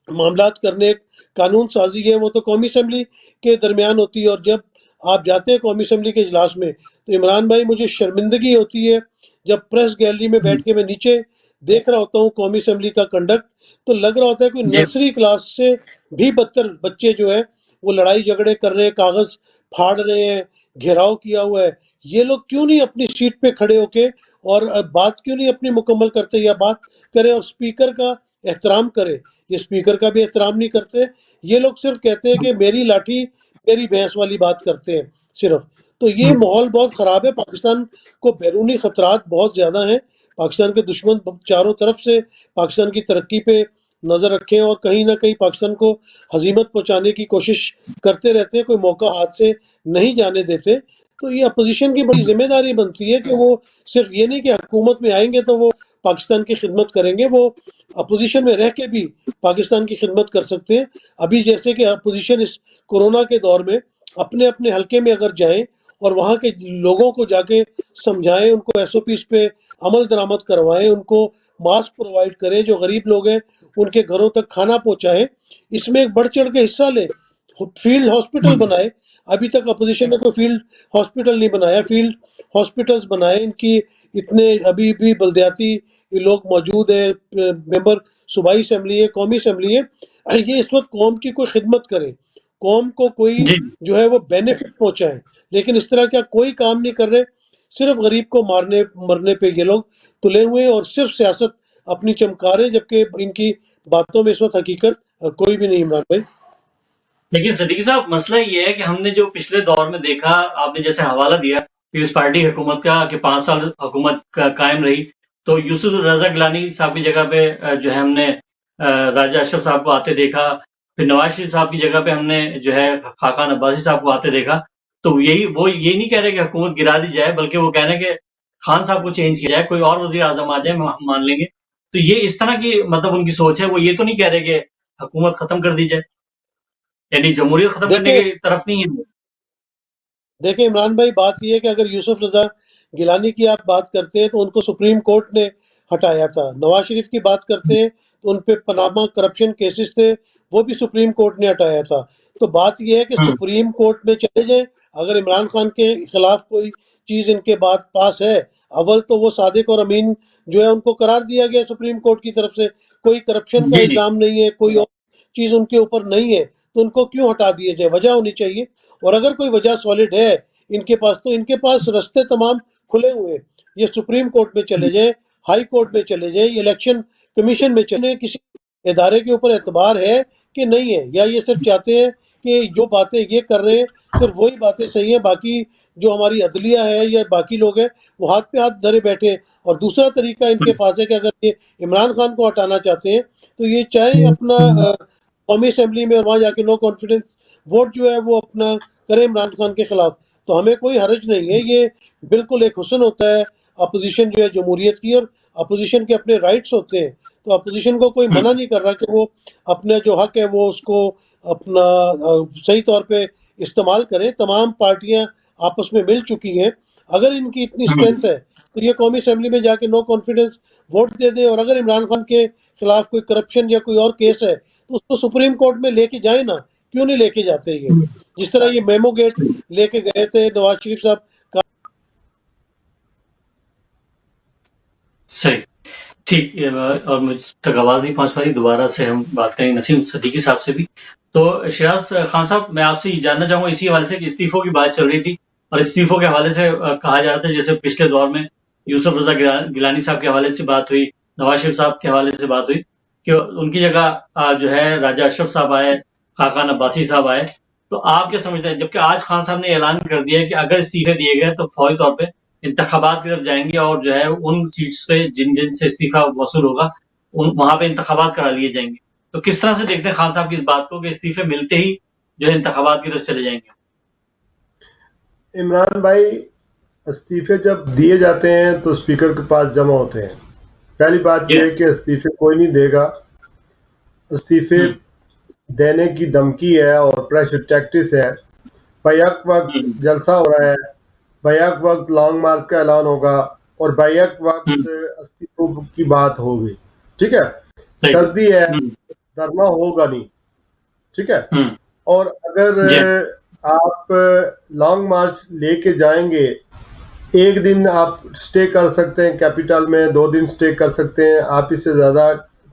मामलात करने, कानून साजी है, वो तो कौमी असम्बली के दरमियान होती है। और जब आप जाते हैं कौमी असम्बली के इजलास में, तो इमरान भाई, मुझे शर्मिंदगी होती है जब प्रेस गैलरी में
हुँ,
बैठ के मैं नीचे देख रहा होता हूँ कौमी असम्बली का कंडक्ट, तो लग रहा होता है कोई
जी,
नर्सरी क्लास से भी बदतर बच्चे जो है वो लड़ाई झगड़े कर रहे हैं, कागज़ फाड़ रहे हैं, घेराव किया हुआ है। ये लोग क्यों नहीं अपनी सीट पे खड़े होके और बात क्यों नहीं अपनी मुकम्मल करते, या बात करें और स्पीकर का एहतराम करें? ये स्पीकर का भी एहतराम नहीं करते। ये लोग सिर्फ कहते हैं
हुँ,
कि मेरी लाठी मेरी भैंस वाली बात करते हैं सिर्फ। तो ये
हुँ,
माहौल बहुत ख़राब है। पाकिस्तान को बैरूनी ख़तरात बहुत ज़्यादा हैं। पाकिस्तान के दुश्मन चारों तरफ से पाकिस्तान की तरक्की पे नज़र रखें और कहीं न कहीं पाकिस्तान को हज़ीमत पहुँचाने की कोशिश करते रहते हैं, कोई मौका हाथ से नहीं जाने देते। तो ये अपोज़िशन की बड़ी
हुँ,
ज़िम्मेदारी बनती है कि वो सिर्फ ये नहीं कि हुकूमत में आएँगे तो वो पाकिस्तान की खिदमत करेंगे, वो अपोज़िशन में रह के भी पाकिस्तान की खिदमत कर सकते हैं। अभी जैसे कि अपोज़िशन इस कोरोना के दौर में अपने-अपने हलके में अगर जाएँ और वहाँ के लोगों को जाके समझाएँ, उनको एसओपीज़ पे अमल दरामद करवाएँ, उनको मास्क प्रोवाइड करें, जो गरीब लोग हैं उनके घरों तक खाना पहुँचाएँ। इसमें एक बढ़-चढ़ के हिस्सा लें, फील्ड हॉस्पिटल
हुँ,
बनाएँ। अभी तक अपोज़िशन ने कोई फील्ड हॉस्पिटल नहीं बनाया, फील्ड हॉस्पिटल्स बनाएँ। इनकी इतने अभी भी बलदियाती लोग मौजूद हैं, मेंबर सूबाई असम्बली है, कौमी असम्बली है। ये इस वक्त कौम की कोई खिदमत करें, कौम को कोई
जी,
जो है वो बेनिफिट पहुँचाएँ। लेकिन इस तरह का कोई काम नहीं कर रहे। सिर्फ गरीब को मारने मरने पे ये लोग तुले हुए हैं और सिर्फ सियासत अपनी चमका रहे हैं, जबकि इनकी बातों में इस वक्त हकीकत कोई भी नहीं, इमरान भाई।
लेकिन सिद्दीकी साहब मसला ये है कि हमने जो पिछले दौर में देखा, आपने जैसे हवाला दिया पीपल्स पार्टी हुकूमत का कि 5 साल हुकूमत कायम रही, तो यूसुफ रज़ा गिलानी साहब की जगह पे जो है हमने राजा अशरफ साहब को आते देखा, फिर नवाज शरीफ साहब की जगह पे हमने जो है खाकान अब्बासी साहब को आते देखा। तो वो ये नहीं कह रहे कि हुकूमत गिरा दी जाए, बल्कि वो कह रहे हैं कि खान साहब को चेंज किया जाए, कोई और वज़ीर आज़म आ जाए, हम मान लेंगे। तो ये इस तरह की मतलब उनकी सोच है, वो ये तो नहीं कह रहे कि हुकूमत खत्म कर दी जाए, यानी जमहूरियत खत्म करने
देखिए
की तरफ नहीं है वो।
देखिए इमरान भाई, बात ये है कि अगर यूसुफ रजा गिलानी की आप बात करते हैं तो उनको सुप्रीम कोर्ट ने हटाया था। नवाज शरीफ की बात करते हैं तो उन पे पनामा करप्शन केसेस थे, वो भी सुप्रीम कोर्ट ने हटाया था। तो बात ये है कि
हुँ,
सुप्रीम कोर्ट में चले जाएं। अगर इमरान खान के खिलाफ कोई चीज़ इनके बाद पास है, अव्वल तो वो सादिक और अमीन जो है उनको करार दिया गया सुप्रीम कोर्ट की तरफ से, कोई करप्शन का
जी, जी।
इल्ज़ाम नहीं है, कोई और चीज़ उनके ऊपर नहीं है, तो उनको क्यों हटा दिए जाए? वजह होनी चाहिए। और अगर कोई वजह सॉलिड है इनके पास, तो इनके पास रास्ते तमाम खुले हुए हैं। ये सुप्रीम कोर्ट में चले जाए, हाई कोर्ट में चले जाए, इलेक्शन कमीशन में चले, किसी इदारे के ऊपर एतबार है कि नहीं है, या ये सिर्फ चाहते हैं कि जो बातें ये कर रहे हैं सिर्फ वही बातें सही हैं, बाकी जो हमारी अदलिया है या बाकी लोग हैं वो हाथ पे हाथ धरे बैठे हैं। और दूसरा तरीका इनके पास है कि अगर ये इमरान खान को हटाना चाहते हैं तो ये चाहे अपना कौमी असम्बली में और वहाँ जाके नो कॉन्फिडेंस वोट जो है वो अपना करें इमरान खान के खिलाफ, तो हमें कोई हर्ज नहीं है। ये बिल्कुल एक हुस्न होता है अपोजिशन जो है जमहूरियत की, और अपोजिशन के अपने राइट्स होते हैं। तो अपोजिशन को कोई
हुँ,
मना नहीं कर रहा कि वो अपना जो हक है वो उसको अपना सही तौर पे इस्तेमाल करें। तमाम पार्टियां आपस में मिल चुकी हैं। अगर इनकी इतनी
हुँ,
स्ट्रेंथ है तो ये कौमी असम्बली में जाके नो कॉन्फिडेंस वोट दे दें, और अगर इमरान खान के खिलाफ कोई करप्शन या कोई और केस है तो उसको सुप्रीम कोर्ट में लेके जाए ना। क्यों नहीं लेके जाते ये?
हुँ,
जिस तरह ये मेमो गेट
सही,
लेके गए थे नवाज शरीफ साहब का।
सही। ठीक और मुझ तक आवाज़ नहीं पहुँच पा रही, दोबारा से हम बात करेंगे नसीम सिद्दीकी साहब से भी। तो शिराज़ खान साहब, मैं आपसे ये जानना चाहूँगा इसी हवाले से कि इस्तीफ़ों की बात चल रही थी और इस्तीफ़ों के हवाले से कहा जा रहा था जैसे पिछले दौर में यूसुफ रज़ा गिलानी साहब के हवाले से बात हुई, नवाज़ शरीफ साहब के हवाले से बात हुई कि उनकी जगह जो है राजा अशरफ साहब आए, खाकान अब्बासी साहब आए। तो आप क्या समझते हैं? जबकि आज खान साहब ने ऐलान कर दिया है कि अगर इस्तीफ़े दिए गए तो फौरी तौर पे इंतखाबात की तरफ जाएँगे और जो है उन सीट्स पे जिन से इस्तीफ़ा मौसूल होगा, वहाँ पे इंतखाबात करा लिए जाएँगे। तो किस तरह से देखते हैं खान साहब की इस बात को कि इस्तीफ़े मिलते ही जो है इंतखाबात की तरफ चले जाएँगे?
इमरान भाई, इस्तीफे जब दिए जाते हैं तो स्पीकर के पास जमा होते हैं। पहली बात
जी
यह
हाँ।
है कि इस्तीफे कोई नहीं देगा। इस्तीफे
हुँ,
देने की धमकी है और प्रेशर टैक्टिस है। बैक वक्त
हुँ,
जलसा हो रहा है, बैक वक्त लॉन्ग मार्च का ऐलान होगा और बैक
हुँ,
वक्त इस्तीफों की बात होगी। ठीक है,
सही।
सर्दी है,
हुँ,
धरना होगा नहीं। ठीक है,
हुँ,
और अगर
जी हाँ।
आप लॉन्ग मार्च लेके जाएंगे, एक दिन आप स्टे कर सकते हैं कैपिटल में, 2 दिन स्टे कर सकते हैं, आप इससे ज़्यादा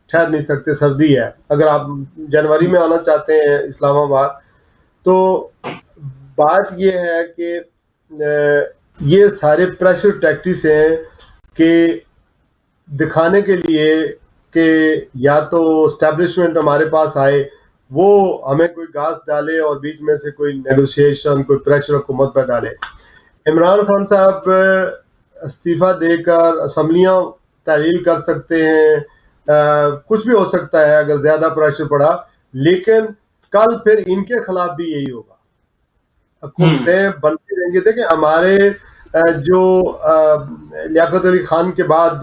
ठहर नहीं सकते। सर्दी है, अगर आप जनवरी
हुँ,
में आना चाहते हैं इस्लामाबाद, तो बात ये है कि ये सारे प्रेशर टैक्टिस हैं कि दिखाने के लिए कि या तो स्टैब्लिशमेंट हमारे पास आए, वो हमें कोई घास डाले और बीच में से कोई नेगोशिएशन, कोई प्रेशर हुकूमत पर डाले। इमरान खान साहब इस्तीफा देकर असम्बलियां तहलील कर सकते हैं, कुछ भी हो सकता है अगर ज्यादा प्रेशर पड़ा, लेकिन कल फिर इनके खिलाफ भी यही होगा।
हुँ,
हुकूमतें बनती रहेंगी। देखिए, हमारे जो लियाकत अली खान के बाद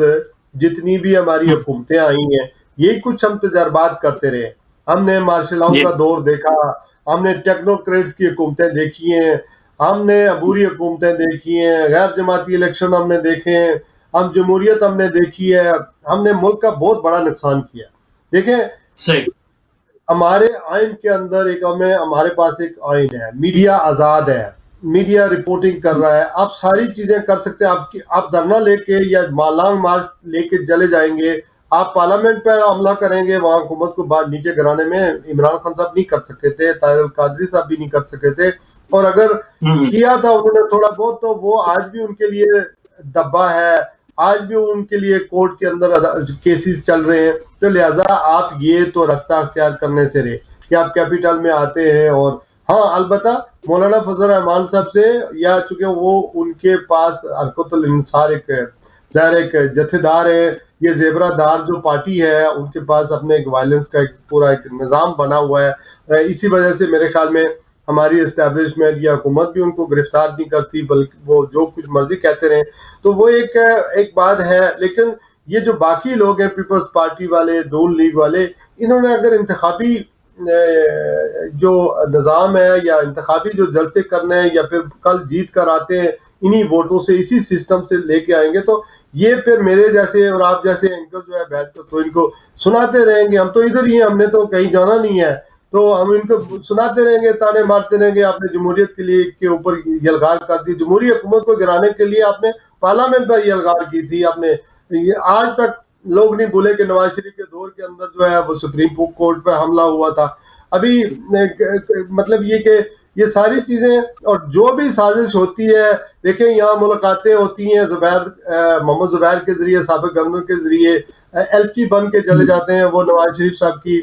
जितनी भी हमारी
हुँ,
हुकूमतें आई हैं, यही कुछ हम तजर्बात करते रहे। हमने मार्शल लॉ
जी,
का दौर देखा, हमने टेक्नोक्रेट्स की हुकूमतें देखी हैं, हमने अबूरी हुकूमतें देखी हैं, गैर जमाती इलेक्शन हमने देखे हैं, हम जमहूरियत हमने देखी है, हमने मुल्क का बहुत बड़ा नुकसान किया। देखें,
सही।
हमारे आइन के अंदर एक हमारे पास एक आइन है, मीडिया आज़ाद है, मीडिया रिपोर्टिंग कर
हुँ,
रहा है, आप सारी चीज़ें कर सकते हैं। आप धरना लेके या लॉन्ग मार्च लेके चले जाएंगे, आप पार्लियामेंट पर हमला करेंगे, वहाँ हुकूमत को बाहर नीचे गिराने में इमरान खान साहब नहीं कर सके थे, ताहिर अल कादरी साहब भी नहीं कर सके थे, और अगर
हुँ,
किया था उन्होंने थोड़ा बहुत, तो वो आज भी उनके लिए दब्बा है, आज भी उनके लिए कोर्ट के अंदर केसेस चल रहे हैं। तो लिहाजा आप ये तो रास्ता अख्तियार करने से रहे। कि आप कैपिटल में आते हैं। और हाँ, अलबत्ता मौलाना फजल रहमान साहब से, या चूंकि वो उनके पास हरकतुल इंसार एक ज़ाहिर एक जथेदार है, ये ज़ेबरादार जो पार्टी है उनके पास अपने एक वायलेंस का एक पूरा एक निज़ाम बना हुआ है। इसी वजह से मेरे ख्याल में हमारी एस्टेब्लिशमेंट या हुकूमत भी उनको गिरफ्तार नहीं करती, बल्कि वो जो कुछ मर्जी कहते रहे। तो वो एक बात है। लेकिन ये जो बाकी लोग हैं, पीपल्स पार्टी वाले, नून लीग वाले, इन्होंने अगर इंतखाबी जो निज़ाम है या इंतखाबी जो जलसे करने हैं या फिर कल जीत कर आते हैं इन्हीं वोटों से, इसी सिस्टम से लेके आएंगे, तो ये फिर मेरे जैसे और आप जैसे एंकर जो है बैठ कर तो इनको सुनाते रहेंगे। हम तो इधर ही हैं, हमने तो कहीं जाना नहीं है, तो हम इनको सुनाते रहेंगे, ताने मारते रहेंगे। आपने जमहूरियत के लिए के ऊपर यलगार कर दी, जमहूरी हुकूमत को गिराने के लिए आपने पार्लियामेंट पर यलगार की थी। आपने आज तक लोग नहीं भूले कि नवाज शरीफ के दौर के अंदर जो है वो सुप्रीम कोर्ट पर हमला हुआ था। अभी मतलब ये कि ये सारी चीजें और जो भी साजिश होती है, देखें यहाँ मुलाकातें होती हैं मोहम्मद जुबैर के जरिए, साबिक गवर्नर के जरिए एलची बन के चले जाते हैं वो नवाज शरीफ साहब की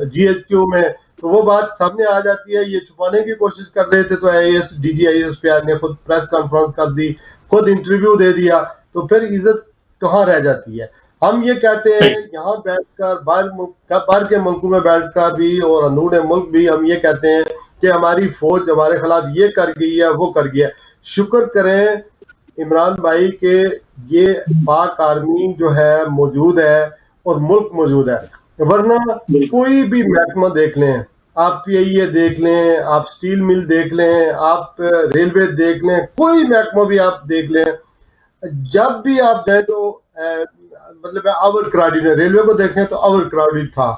GHQ में, तो वो बात सामने आ जाती है। ये छुपाने की कोशिश कर रहे थे, तो IAS DG ISPR ने खुद प्रेस कॉन्फ्रेंस कर दी, खुद इंटरव्यू दे दिया, तो फिर इज्जत कहाँ रह जाती है। हम ये कहते हैं यहाँ बैठकर, बाहर के मुल्कों में बैठकर भी और अंदरूनी मुल्क भी हम ये कहते हैं कि हमारी फौज हमारे खिलाफ ये कर गई है, वो कर गया। शुक्र करें इमरान भाई के ये पाक आर्मी जो है मौजूद है और मुल्क मौजूद है, वरना कोई भी महकमा देख लें, आप PIA देख लें, आप स्टील मिल देख लें, आप रेलवे देख लें, कोई महकमा भी आप देख लें, जब भी आप जाए तो मतलब ओवर क्राउडेड है। रेलवे को देखें तो ओवर क्राउडेड था,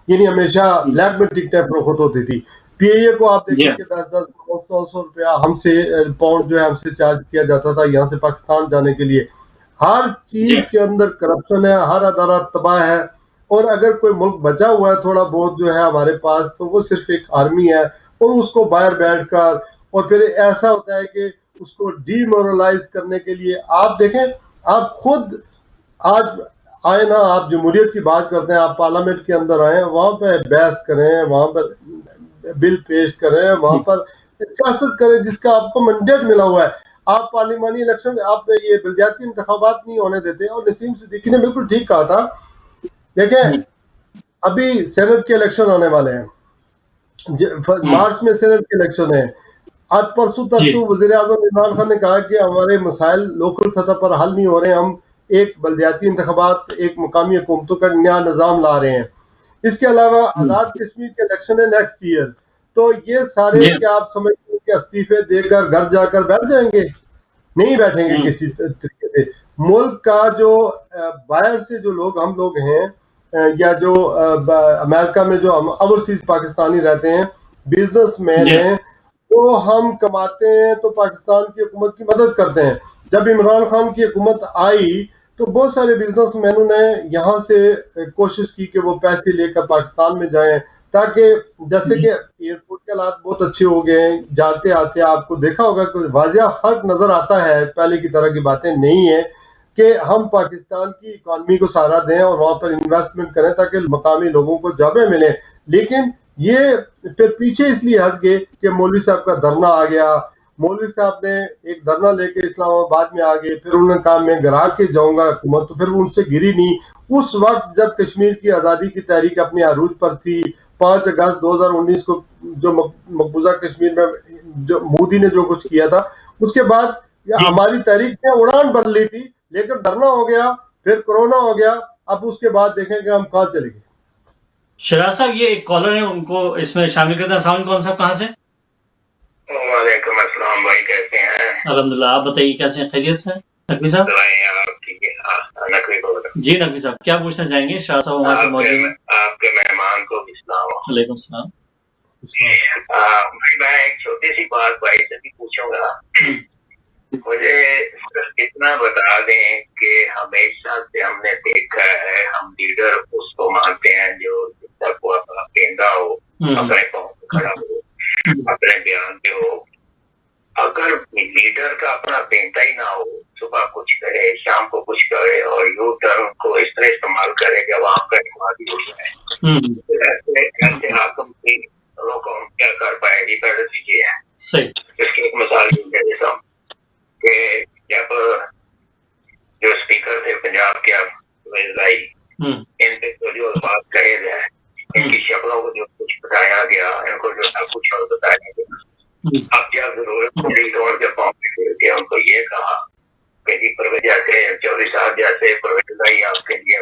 यानी हमेशा ब्लैक में टिकटें फरोख्त होती थी। PIA को आप देखें कि 10-10 100 रुपया हमसे पाउंड जो है हमसे चार्ज किया जाता था यहाँ से पाकिस्तान जाने के लिए। हर चीज के अंदर करप्शन है, हर अदारा तबाह है। और अगर कोई मुल्क बचा हुआ है थोड़ा बहुत जो है हमारे पास, तो वो सिर्फ एक आर्मी है, और उसको बाहर बैठकर और फिर ऐसा होता है कि उसको डीमोरलाइज करने के लिए आप देखें, आप खुद आज आए ना, आप जमहूरियत की बात करते हैं, आप पार्लियामेंट के अंदर आए, वहां पर बहस करें, वहां पर बिल पेश करें, वहां पर सियासत करें जिसका आपको मैंडेट मिला हुआ है। आप पार्लिमानी इलेक्शन, आप ये बलदियाती इंतखाबात नहीं होने देते। और नसीम सिद्दीकी ने बिल्कुल ठीक कहा था, देखें अभी सेनेट के इलेक्शन आने वाले हैं, मार्च में सेनेट के इलेक्शन है। आज परसों तरसों वज़ीर आज़म इमरान खान ने कहा कि हमारे मसाइल लोकल सतह पर हल नहीं हो रहे, हम एक बलदियाती इंतखाबात, एक मुकामी हुकूमतों का नया निज़ाम ला रहे हैं। इसके अलावा आज़ाद कश्मीर के इलेक्शन है नेक्स्ट ईयर, तो ये सारे क्या आप समझते हैं कि इस्तीफे देकर घर जाकर बैठ जाएंगे? नहीं बैठेंगे किसी तरीके से। मुल्क का जो बाहर से जो लोग, हम लोग हैं या जो अमेरिका में जो ओवरसीज पाकिस्तानी रहते हैं, बिजनेसमैन हैं, तो हम कमाते हैं तो पाकिस्तान की हुकूमत की मदद करते हैं। जब इमरान खान की हुकूमत आई तो बहुत सारे बिजनेसमैनों ने यहाँ से कोशिश की कि वो पैसे लेकर पाकिस्तान में जाएं, ताकि जैसे कि एयरपोर्ट के हालात बहुत अच्छे हो गए हैं, जाते आते आपको देखा होगा कि वाजिया फर्क नजर आता है, पहले की तरह की बातें नहीं है कि हम पाकिस्तान की इकॉनमी को सहारा दें और वहाँ पर इन्वेस्टमेंट करें ताकि मकामी लोगों को जॉबें मिले। लेकिन ये फिर पीछे इसलिए हट गए कि मौलवी साहब का धरना आ गया, मौलवी साहब ने एक धरना लेके इस्लामाबाद में आ गए, फिर उन्होंने कहा मैं गिरा के जाऊंगा हुकूमत, तो फिर उनसे गिरी नहीं। उस वक्त जब कश्मीर की आज़ादी की तहरीक अपने अरूज पर थी, 5 अगस्त 2019 को जो मकबूजा कश्मीर में जो मोदी ने जो कुछ किया था, उसके बाद हमारी तहरीक ने उड़ान भर ली थी, लेकिन धरना हो गया, फिर कोरोना हो गया, अब उसके बाद देखेंगे हम कहाँ चले गए।
शराज साहब, ये एक कॉलर है, उनको इसमें शामिल करते हैं। अस्सलाम वालेकुम साहब, कहाँ से?
वालेकुम अस्सलाम भाई, कैसे हैं?
अल्हम्दुलिल्लाह, आप बताइए कैसे हैं, खैरियत से? नकवी साहब जी, नकवी साहब क्या पूछना चाहेंगे? शाह साहब वहाँ से मौजूद हैं,
आपके मेहमान को भी सलाम।
वालेकुम सलाम।
मैं एक छोटी सी बात भाई से भी पूछूंगा, मुझे इतना बता दें कि हमेशा से हमने देखा है, हम लीडर उसको मानते हैं जो को पेंदा हो, अपने पाँव पे खड़ा हो, अपने बयान पे हो, अगर लीडर का अपना बेटा ही ना हो, सुबह कुछ करे, शाम को कुछ करे और यू टर्न को इस तरह इस्तेमाल करे कि आवाम का दिमाग ही उठ जाए, ऐसे हाकम की लोगों को हम क्या कर पाएगी? पहले चीजें हैं।
सही।
इसकी एक मिसाल दे देता हूँ कि जब जो स्पीकर थे पंजाब के लाई, इनसे तो जो बात कहे जाए, इनकी शक्लों को जो कुछ बताया गया, इनको जो सब कुछ बताया गया, अब जब जरूरत पड़ी तो उनके पहुंचे उनको ये कहा कि जी परवेज जैसे चौधरी साहब जैसे परवेज लाई आपके लिए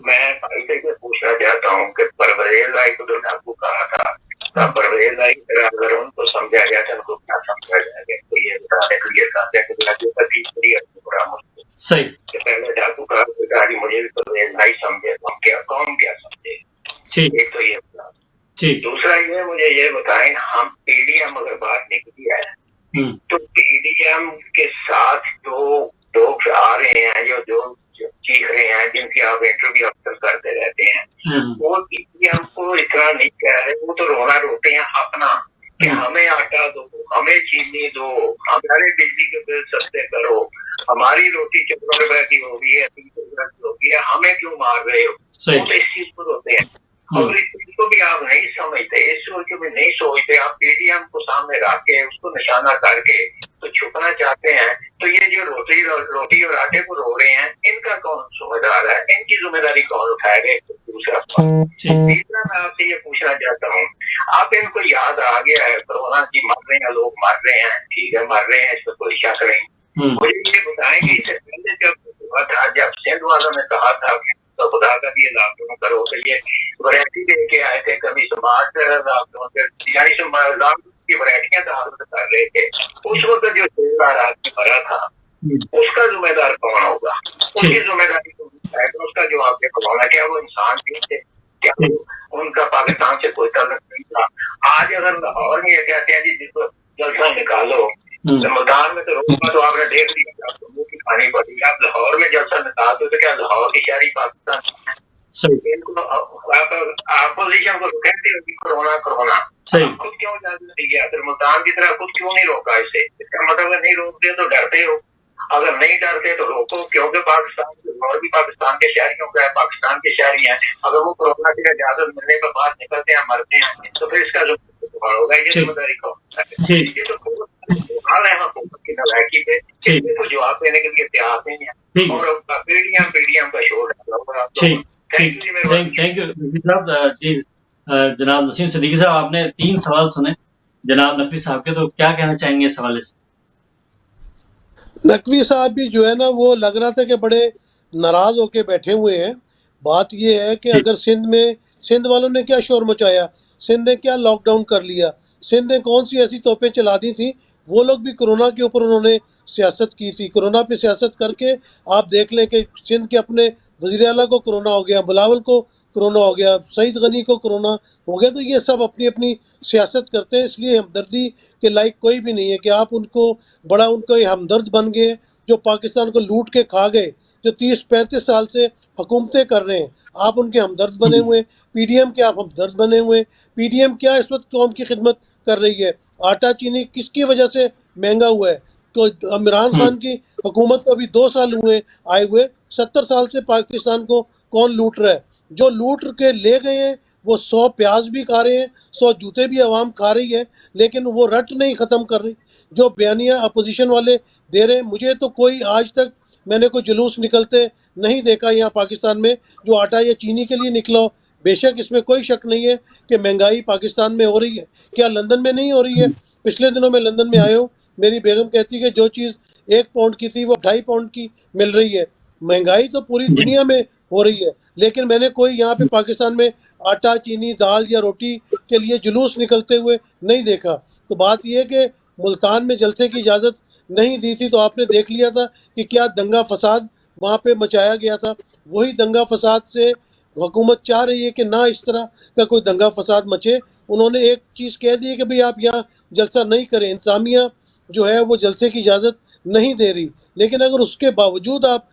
मैं भाई से ये पूछना चाहता हूँ कि परवेज लाई को तो डाकू कहा था, तब परवेज लाई अगर उनको समझा गया था उनको क्या समझा जाएगा? तो ये बताने क्लियर करते हैं
सही।
पहले डाकू कहा गाड़ी मुझे भी परवेज लाई समझे, हम क्या कौन क्या समझे? एक तो ये बता, दूसरा ये मुझे ये बताएं, हम पीडीएम अगर बात निकली है तो पीडीएम के साथ जो लोग आ रहे हैं, जो चीख रहे हैं, जिनकी आप इंटरव्यू अक्सर करते रहते हैं, वो पीडीएम को इतना नहीं कह रहे, वो तो रोना रोते हैं अपना कि हमें आटा दो, हमें चीनी दो, हमारे बिजली के बिल सस्ते करो, हमारी रोटी 14 रुपए की हो गई है, 30 रुपए की हो गई है, हमें क्यों मार रहे हो? वो तो इस चीज को रोते हैं। और इस चीज को भी आप नहीं समझते, इस सोच को भी नहीं सोचते, आप पीडीएम को सामने रख के उसको निशाना करके तो छुपना चाहते हैं। तो ये जो रोटी और आटे को रो रहे हैं, इनका कौन जिम्मेदार है? इनकी जिम्मेदारी कौन उठाएगा? दूसरा तीसरा मैं आपसे ये पूछना चाहता हूँ, आप इनको याद आ गया है कोरोना की मर रहे हैं लोग, मर रहे हैं, ठीक है मर रहे हैं, इसमें कोई शक नहीं। मुझे ये बताएंगे इससे पहले जब सिंध वालों ने कहा था तो खुदा का भी लॉकडाउन करो, तो ये वैरायटी लेके आए थे, कभी स्मार्ट लॉकडाउन, यानी लॉकडाउन की वैरायटियां तो कर रहे थे। उस वक्त जो 6,000 आदमी मरा था, उसका जिम्मेदार कौन होगा? उसकी जिम्मेदारी तो उसका जवाब देखो होना, क्या वो इंसान थे? क्या उनका पाकिस्तान से कोई ताल्लुक नहीं था? आज अगर लाहौर में ये कहते हैं जी जिसको जलसा निकालो, मुल्तान में तो रोका तो आपने देख लिया, आपको की खानी पड़ी, आप लाहौर में जलसा निकाल दो तो क्या लाहौर की शहरी पाकिस्तान? अपोजिशन को कहते हो कोरोना खुद क्यों नहीं गया? फिर मुल्तान की तरह खुद क्यों नहीं रोका? इससे इसका मतलब नहीं रोकते तो डरते हो, अगर नहीं डरते तो रोको, क्योंकि पाकिस्तान और भी पाकिस्तान के शहरियों का है, पाकिस्तान के शहरी हैं, अगर वो कोरोना की इजाजत मिलने के बाद निकलते हैं मरते हैं तो फिर इसका जो होगा ये जिम्मेदारी कौन? ये तो की नलायकी पे तो जवाब देने के लिए तैयार नहीं है और पीडीएम का शोर है।
थैंक यू साहब। जी जनाब नसीम सिद्दीकी साहब, आपने 3 सवाल सुने जनाब नकवी साहब के, तो क्या कहना चाहेंगे इस हवाले से?
नकवी साहब भी जो है ना, वो लग रहा था कि बड़े नाराज होके बैठे हुए हैं। बात ये है कि अगर सिंध वालों ने क्या शोर मचाया, सिंध ने क्या लॉकडाउन कर लिया, सिंध ने कौन सी ऐसी तोपें चला दी थी? वो लोग भी कोरोना के ऊपर उन्होंने सियासत की थी। कोरोना पे सियासत करके आप देख लें कि सिंध के अपने वज़ीर आला को कोरोना हो गया, बिलावल को कोरोना हो गया, सईद गनी को कोरोना हो गया। तो ये सब अपनी अपनी सियासत करते हैं, इसलिए हमदर्दी के लायक कोई भी नहीं है कि आप उनको बड़ा उनको हमदर्द बन गए, जो पाकिस्तान को लूट के खा गए, जो 30-35 साल से हुकूमतें कर रहे हैं, आप उनके हमदर्द बने हुए। पीडीएम के आप हमदर्द बने हुए। पीडीएम क्या इस वक्त कौम की खिदमत कर रही है? आटा चीनी किसकी वजह से महंगा हुआ है? तो इमरान खान की हुकूमत को अभी 2 साल हुए आए हुए, 70 साल से पाकिस्तान को कौन लूट रहा है? जो लूट के ले गए हैं वो 100 प्याज भी खा रहे हैं, 100 जूते भी आवाम खा रही है, लेकिन वो रट नहीं ख़त्म कर रही जो बयानिया अपोजिशन वाले दे रहे हैं। मुझे तो कोई आज तक मैंने कोई जुलूस निकलते नहीं देखा यहाँ पाकिस्तान में जो आटा या चीनी के लिए निकला हो। बेशक इसमें कोई शक नहीं है कि महंगाई पाकिस्तान में हो रही है, क्या लंदन में नहीं हो रही है? पिछले दिनों में लंदन में आए हूँ, मेरी बेगम कहती है कि जो चीज़ 1 पाउंड की थी वो 2.5 पाउंड की मिल रही है। महंगाई तो पूरी दुनिया में हो रही है, लेकिन मैंने कोई यहाँ पे पाकिस्तान में आटा चीनी दाल या रोटी के लिए जुलूस निकलते हुए नहीं देखा। तो बात यह है कि मुल्तान में जलसे की इजाज़त नहीं दी थी तो आपने देख लिया था कि क्या दंगा फसाद वहाँ पे मचाया गया था। वही दंगा फसाद से हुकूमत चाह रही है कि ना इस तरह का कोई दंगा फसाद मचे। उन्होंने एक चीज़ कह दी है कि भाई आप यहाँ जलसा नहीं करें, इंतज़ामिया जो है वो जलसे की इजाज़त नहीं दे रही, लेकिन अगर उसके बावजूद आप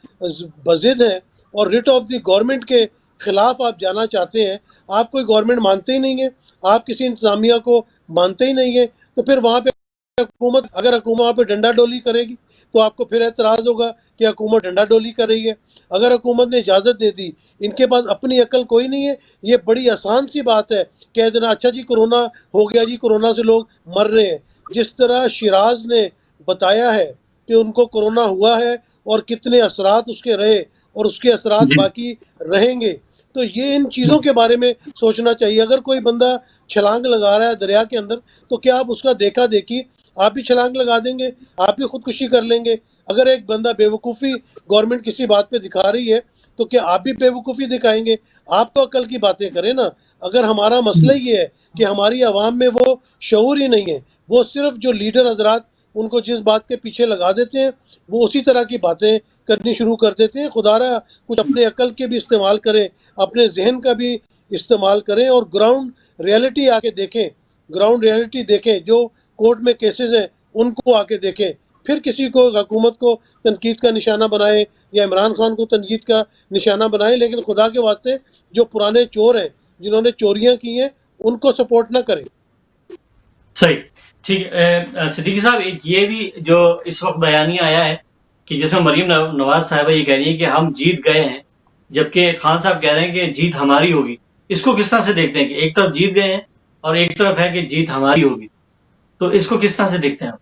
बज़िद हैं और रिट ऑफ द गवर्नमेंट के ख़िलाफ़ आप जाना चाहते हैं, आप कोई गवर्नमेंट मानते ही नहीं है, आप किसी इंतज़ामिया को मानते ही नहीं है, तो फिर वहाँ पे हुकूमत वहाँ पे डंडा डोली करेगी तो आपको फिर एतराज़ होगा कि हुकूमत डंडा डोली कर रही है। अगर हुकूमत ने इजाज़त दे दी, इनके पास अपनी अकल कोई नहीं है, ये बड़ी आसान सी बात है, कह देना अच्छा जी कोरोना हो गया जी, कोरोना से लोग मर रहे हैं। जिस तरह शिराज ने बताया है कि उनको कोरोना हुआ है और कितने असरात उसके रहे और उसके असरात
जी
बाकी रहेंगे, तो ये इन चीज़ों के बारे में सोचना चाहिए। अगर कोई बंदा छलांग लगा रहा है दरिया के अंदर, तो क्या आप उसका देखा देखी आप भी छलांग लगा देंगे, आप भी खुदकुशी कर लेंगे? अगर एक बंदा बेवकूफ़ी गवर्नमेंट किसी बात पे दिखा रही है, तो क्या आप भी बेवकूफ़ी दिखाएंगे? आप तो अकल की बातें करें ना। अगर हमारा मसला ये है कि हमारी आवाम में वो शऊर ही नहीं है, वो सिर्फ जो लीडर हजरात उनको जिस बात के पीछे लगा देते हैं, वो उसी तरह की बातें करनी शुरू कर देते हैं। खुदारा कुछ अपने अकल के भी इस्तेमाल करें, अपने जहन का भी इस्तेमाल करें और ग्राउंड रियलिटी आके देखें, ग्राउंड रियलिटी देखें। जो कोर्ट में केसेस हैं उनको आके देखें, फिर किसी को हुकूमत को तनकीद का निशाना बनाएं या इमरान खान को तनकीद का निशाना बनाएं, लेकिन खुदा के वास्ते जो पुराने चोर हैं जिन्होंने चोरियां की हैं उनको सपोर्ट ना करें।
सही, ठीक। सिद्दीकी साहब, एक ये भी जो इस वक्त बयानिया आया है कि जिसमें मरीम नवाज साहिबा ये कह रही है कि हम जीत गए हैं, जबकि खान साहब कह रहे हैं कि जीत हमारी होगी। इसको किस तरह से देखते हैं कि एक तरफ जीत गए हैं और एक तरफ है कि जीत हमारी होगी, तो इसको किस तरह से देखते हैं आप?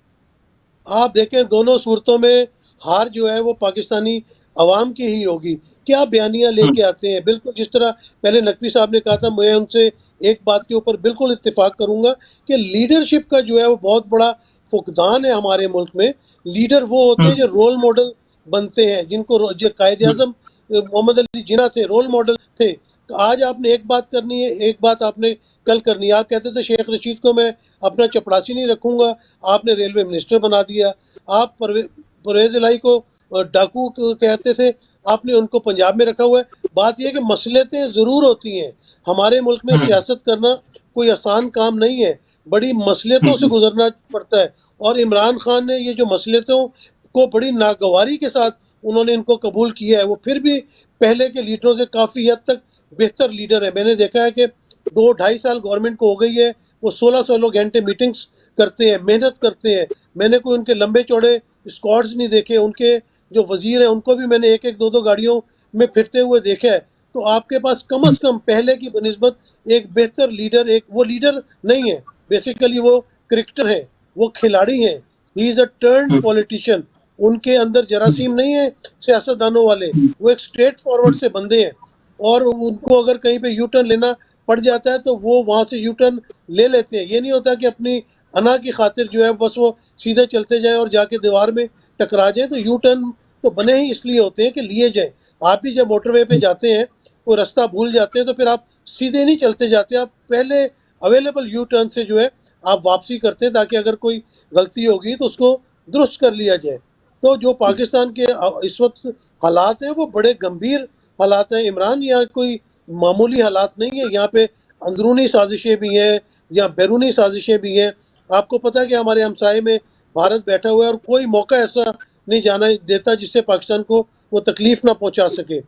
आप देखें दोनों सूरतों में हार जो है वो पाकिस्तानी अवाम की ही होगी। क्या बयानियाँ लेके आते हैं, बिल्कुल जिस तरह पहले नकवी साहब ने कहा था, मैं उनसे एक बात के ऊपर बिल्कुल इत्तेफाक करूँगा कि लीडरशिप का जो है वो बहुत बड़ा फुकदान है हमारे मुल्क में। लीडर वो होते हैं जो रोल मॉडल बनते हैं, जिनको जो कायद आज़म मोहम्मद अली जिन्ना थे, रोल मॉडल थे। तो आज आपने एक बात करनी है, एक बात आपने कल करनी है। आप कहते थे शेख रशीद को मैं अपना चपड़ासी नहीं रखूँगा, आपने रेलवे मिनिस्टर बना दिया। आप परवेज़ इलाही को डाकू कहते थे, आपने उनको पंजाब में रखा हुआ है। बात यह है कि मसलतें ज़रूर होती हैं। हमारे मुल्क में सियासत करना कोई आसान काम नहीं है, बड़ी मसलतों से गुजरना पड़ता है। और इमरान खान ने ये जो मसलतों को बड़ी नागवारी के साथ उन्होंने इनको कबूल किया है, वो फिर भी पहले के लीडरों से काफ़ी हद तक बेहतर लीडर है। मैंने देखा है कि 2-2.5 साल गवर्नमेंट को हो गई है, वो 16-16 घंटे मीटिंग्स करते हैं, मेहनत करते हैं। मैंने कोई उनके लंबे चौड़े स्क्वाड्स नहीं देखे। उनके जो वजीर हैं उनको भी मैंने 1-1, 2-2 गाड़ियों में फिरते हुए देखा है। तो आपके पास कम अज़ कम पहले की बनिस्बत एक बेहतर लीडर, एक वो लीडर नहीं है, बेसिकली वो क्रिकेटर है, वो खिलाड़ी हैं। He is a turned politician. उनके अंदर जरासीम नहीं है सियासतदानों वाले, वो एक स्ट्रेट फॉरवर्ड से बंदे हैं। और उनको अगर कहीं पे यू टर्न लेना पड़ जाता है तो वो वहाँ से यू टर्न ले लेते हैं। ये नहीं होता कि अपनी अना की खातिर जो है बस वो सीधे चलते जाए और जाके दीवार में टकरा जाए। तो यू टर्न तो बने ही इसलिए होते हैं कि लिए जाए। आप भी जब मोटरवे पे जाते हैं, वो रास्ता भूल जाते हैं, तो फिर आप सीधे नहीं चलते जाते, आप पहले अवेलेबल यू टर्न से जो है आप वापसी करते हैं, ताकि अगर कोई गलती होगी तो उसको दुरुस्त कर लिया जाए। तो जो पाकिस्तान के इस वक्त हालात हैं वो बड़े गंभीर हालात हैं। इमरान, यहाँ कोई मामूली हालात नहीं है, यहाँ पे अंदरूनी साजिशें भी हैं या बैरूनी साजिशें भी हैं। आपको पता है कि हमारे हमसाए में भारत बैठा हुआ है और कोई मौका ऐसा नहीं जाना देता जिससे पाकिस्तान को वो तकलीफ ना पहुंचा सके।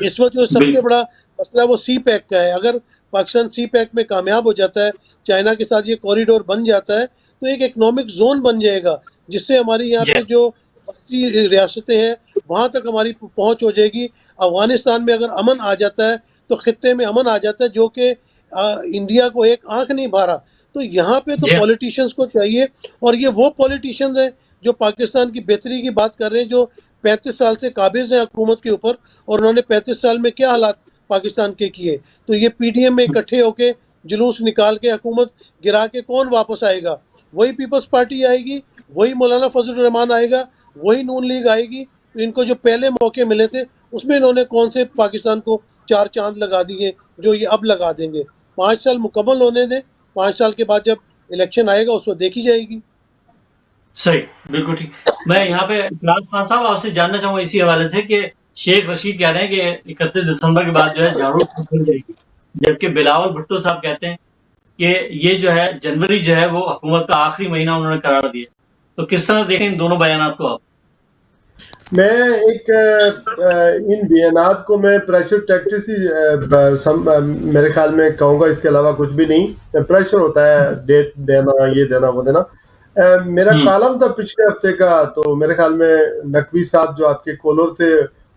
इस वक्त जो सबसे बड़ा मसला वो सी पैक का है। अगर पाकिस्तान सी पैक में कामयाब हो जाता है, चाइना के साथ ये कॉरिडोर बन जाता है, तो एक इकनॉमिक जोन बन जाएगा, जिससे हमारी यहाँ पे जो 25 रियासतें हैं वहाँ तक हमारी पहुँच हो जाएगी। अफगानिस्तान में अगर अमन आ जाता है तो खित्ते में अमन आ जाता है, जो कि इंडिया को एक आंख नहीं भा रहा। तो यहाँ पे तो पॉलिटिशियंस को चाहिए, और ये वो पॉलिटिशियंस हैं जो पाकिस्तान की बेहतरी की बात कर रहे हैं, जो 35 साल से काबिज हैं हुकूमत के ऊपर, और उन्होंने 35 साल में क्या हालात पाकिस्तान के किए। तो ये पीडीएम में इकट्ठे होके जुलूस निकाल के हुकूमत गिरा के कौन वापस आएगा? वही पीपल्स पार्टी आएगी, वही मौलाना फजल रहमान आएगा, वही नून लीग आएगी। तो इनको जो पहले मौके मिले थे उसमें इन्होंने कौन से पाकिस्तान को 4 चांद लगा दिए जो ये अब लगा देंगे। 5 साल मुकम्मल होने दें, 5 साल के बाद जब इलेक्शन आएगा उस वक्त देखी जाएगी।
सही, बिल्कुल ठीक। मैं यहाँ पे इकरार खान साहब आपसे जानना चाहूँगा इसी हवाले से कि शेख रशीद कह रहे हैं कि 31 दिसंबर के बाद जो है झाड़ू खुल जाएगी, जबकि बिलावल भुट्टो साहब कहते हैं कि ये जो है जनवरी जो है वो हुकूमत का आखिरी महीना उन्होंने करार दिया। तो किस तरह देखें इन दोनों बयानात को आप?
मैं इन बयानात को मैं प्रेशर टैक्टिस ही मेरे ख्याल में कहूँगा, इसके अलावा कुछ भी नहीं। प्रेशर होता है, डेट देना, ये देना, वो देना। मेरा कॉलम था पिछले हफ्ते का, तो मेरे ख्याल में नकवी साहब जो आपके कॉलर थे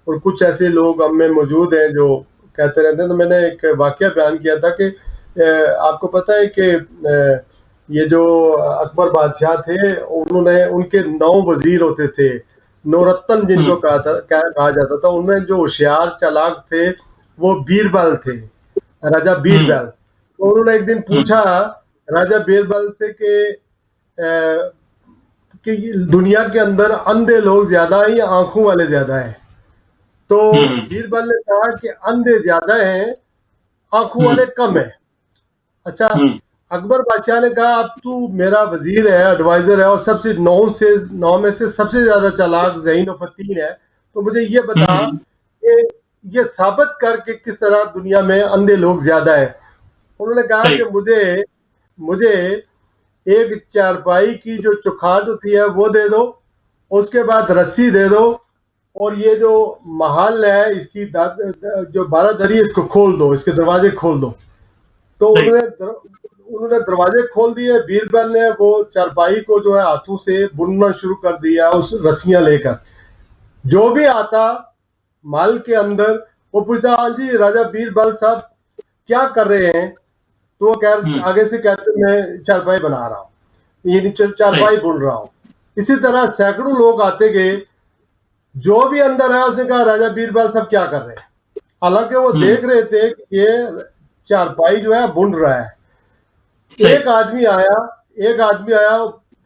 और कुछ ऐसे लोग हम में मौजूद हैं जो कहते रहते हैं, तो मैंने एक वाकया बयान किया था कि आपको पता है कि ये जो अकबर बादशाह थे, उन्होंने उनके 9 वजीर होते थे, नौरत्न जिनको कहा जाता था। उनमें जो होशियार चालाक थे वो बीरबल थे, राजा बीरबल। तो उन्होंने एक दिन पूछा राजा बीरबल से कि दुनिया के अंदर अंधे लोग ज्यादा हैं या आंखों वाले ज्यादा हैं? तो बीरबल ने कहा कि अंधे ज्यादा हैं, आंखों वाले कम है। अच्छा, अकबर बादशाह ने कहा अब तू मेरा वजीर है, एडवाइजर है और सबसे 9 में से सबसे ज्यादा चालाक, ज़हीन और फतीन है, तो मुझे ये बता कि ये साबित कर कि किस तरह दुनिया में अंधे लोग ज्यादा है। उन्होंने कहा कि मुझे एक चारपाई की जो चौखाट होती है वो दे दो, उसके बाद रस्सी दे दो, और ये जो महल है इसकी जो बारादरी है इसको खोल दो, इसके दरवाजे खोल दो। तो उन्होंने दरवाजे खोल दिए। बीरबल ने वो चारपाई को जो है हाथों से बुनना शुरू कर दिया, उस रस्सियां लेकर। जो भी आता महल के अंदर वो पूछता, हाँ जी राजा बीरबल साहब क्या कर रहे हैं? तो वो आगे से कहते मैं चारपाई बना रहा हूँ, ये चारपाई बुन रहा हूँ। इसी तरह सैकड़ों लोग आते गए, जो भी अंदर आया उसने कहा राजा बीरबल साहब क्या कर रहे हैं? हालांकि वो देख रहे थे कि ये चारपाई जो है बुन रहा है। एक आदमी आया,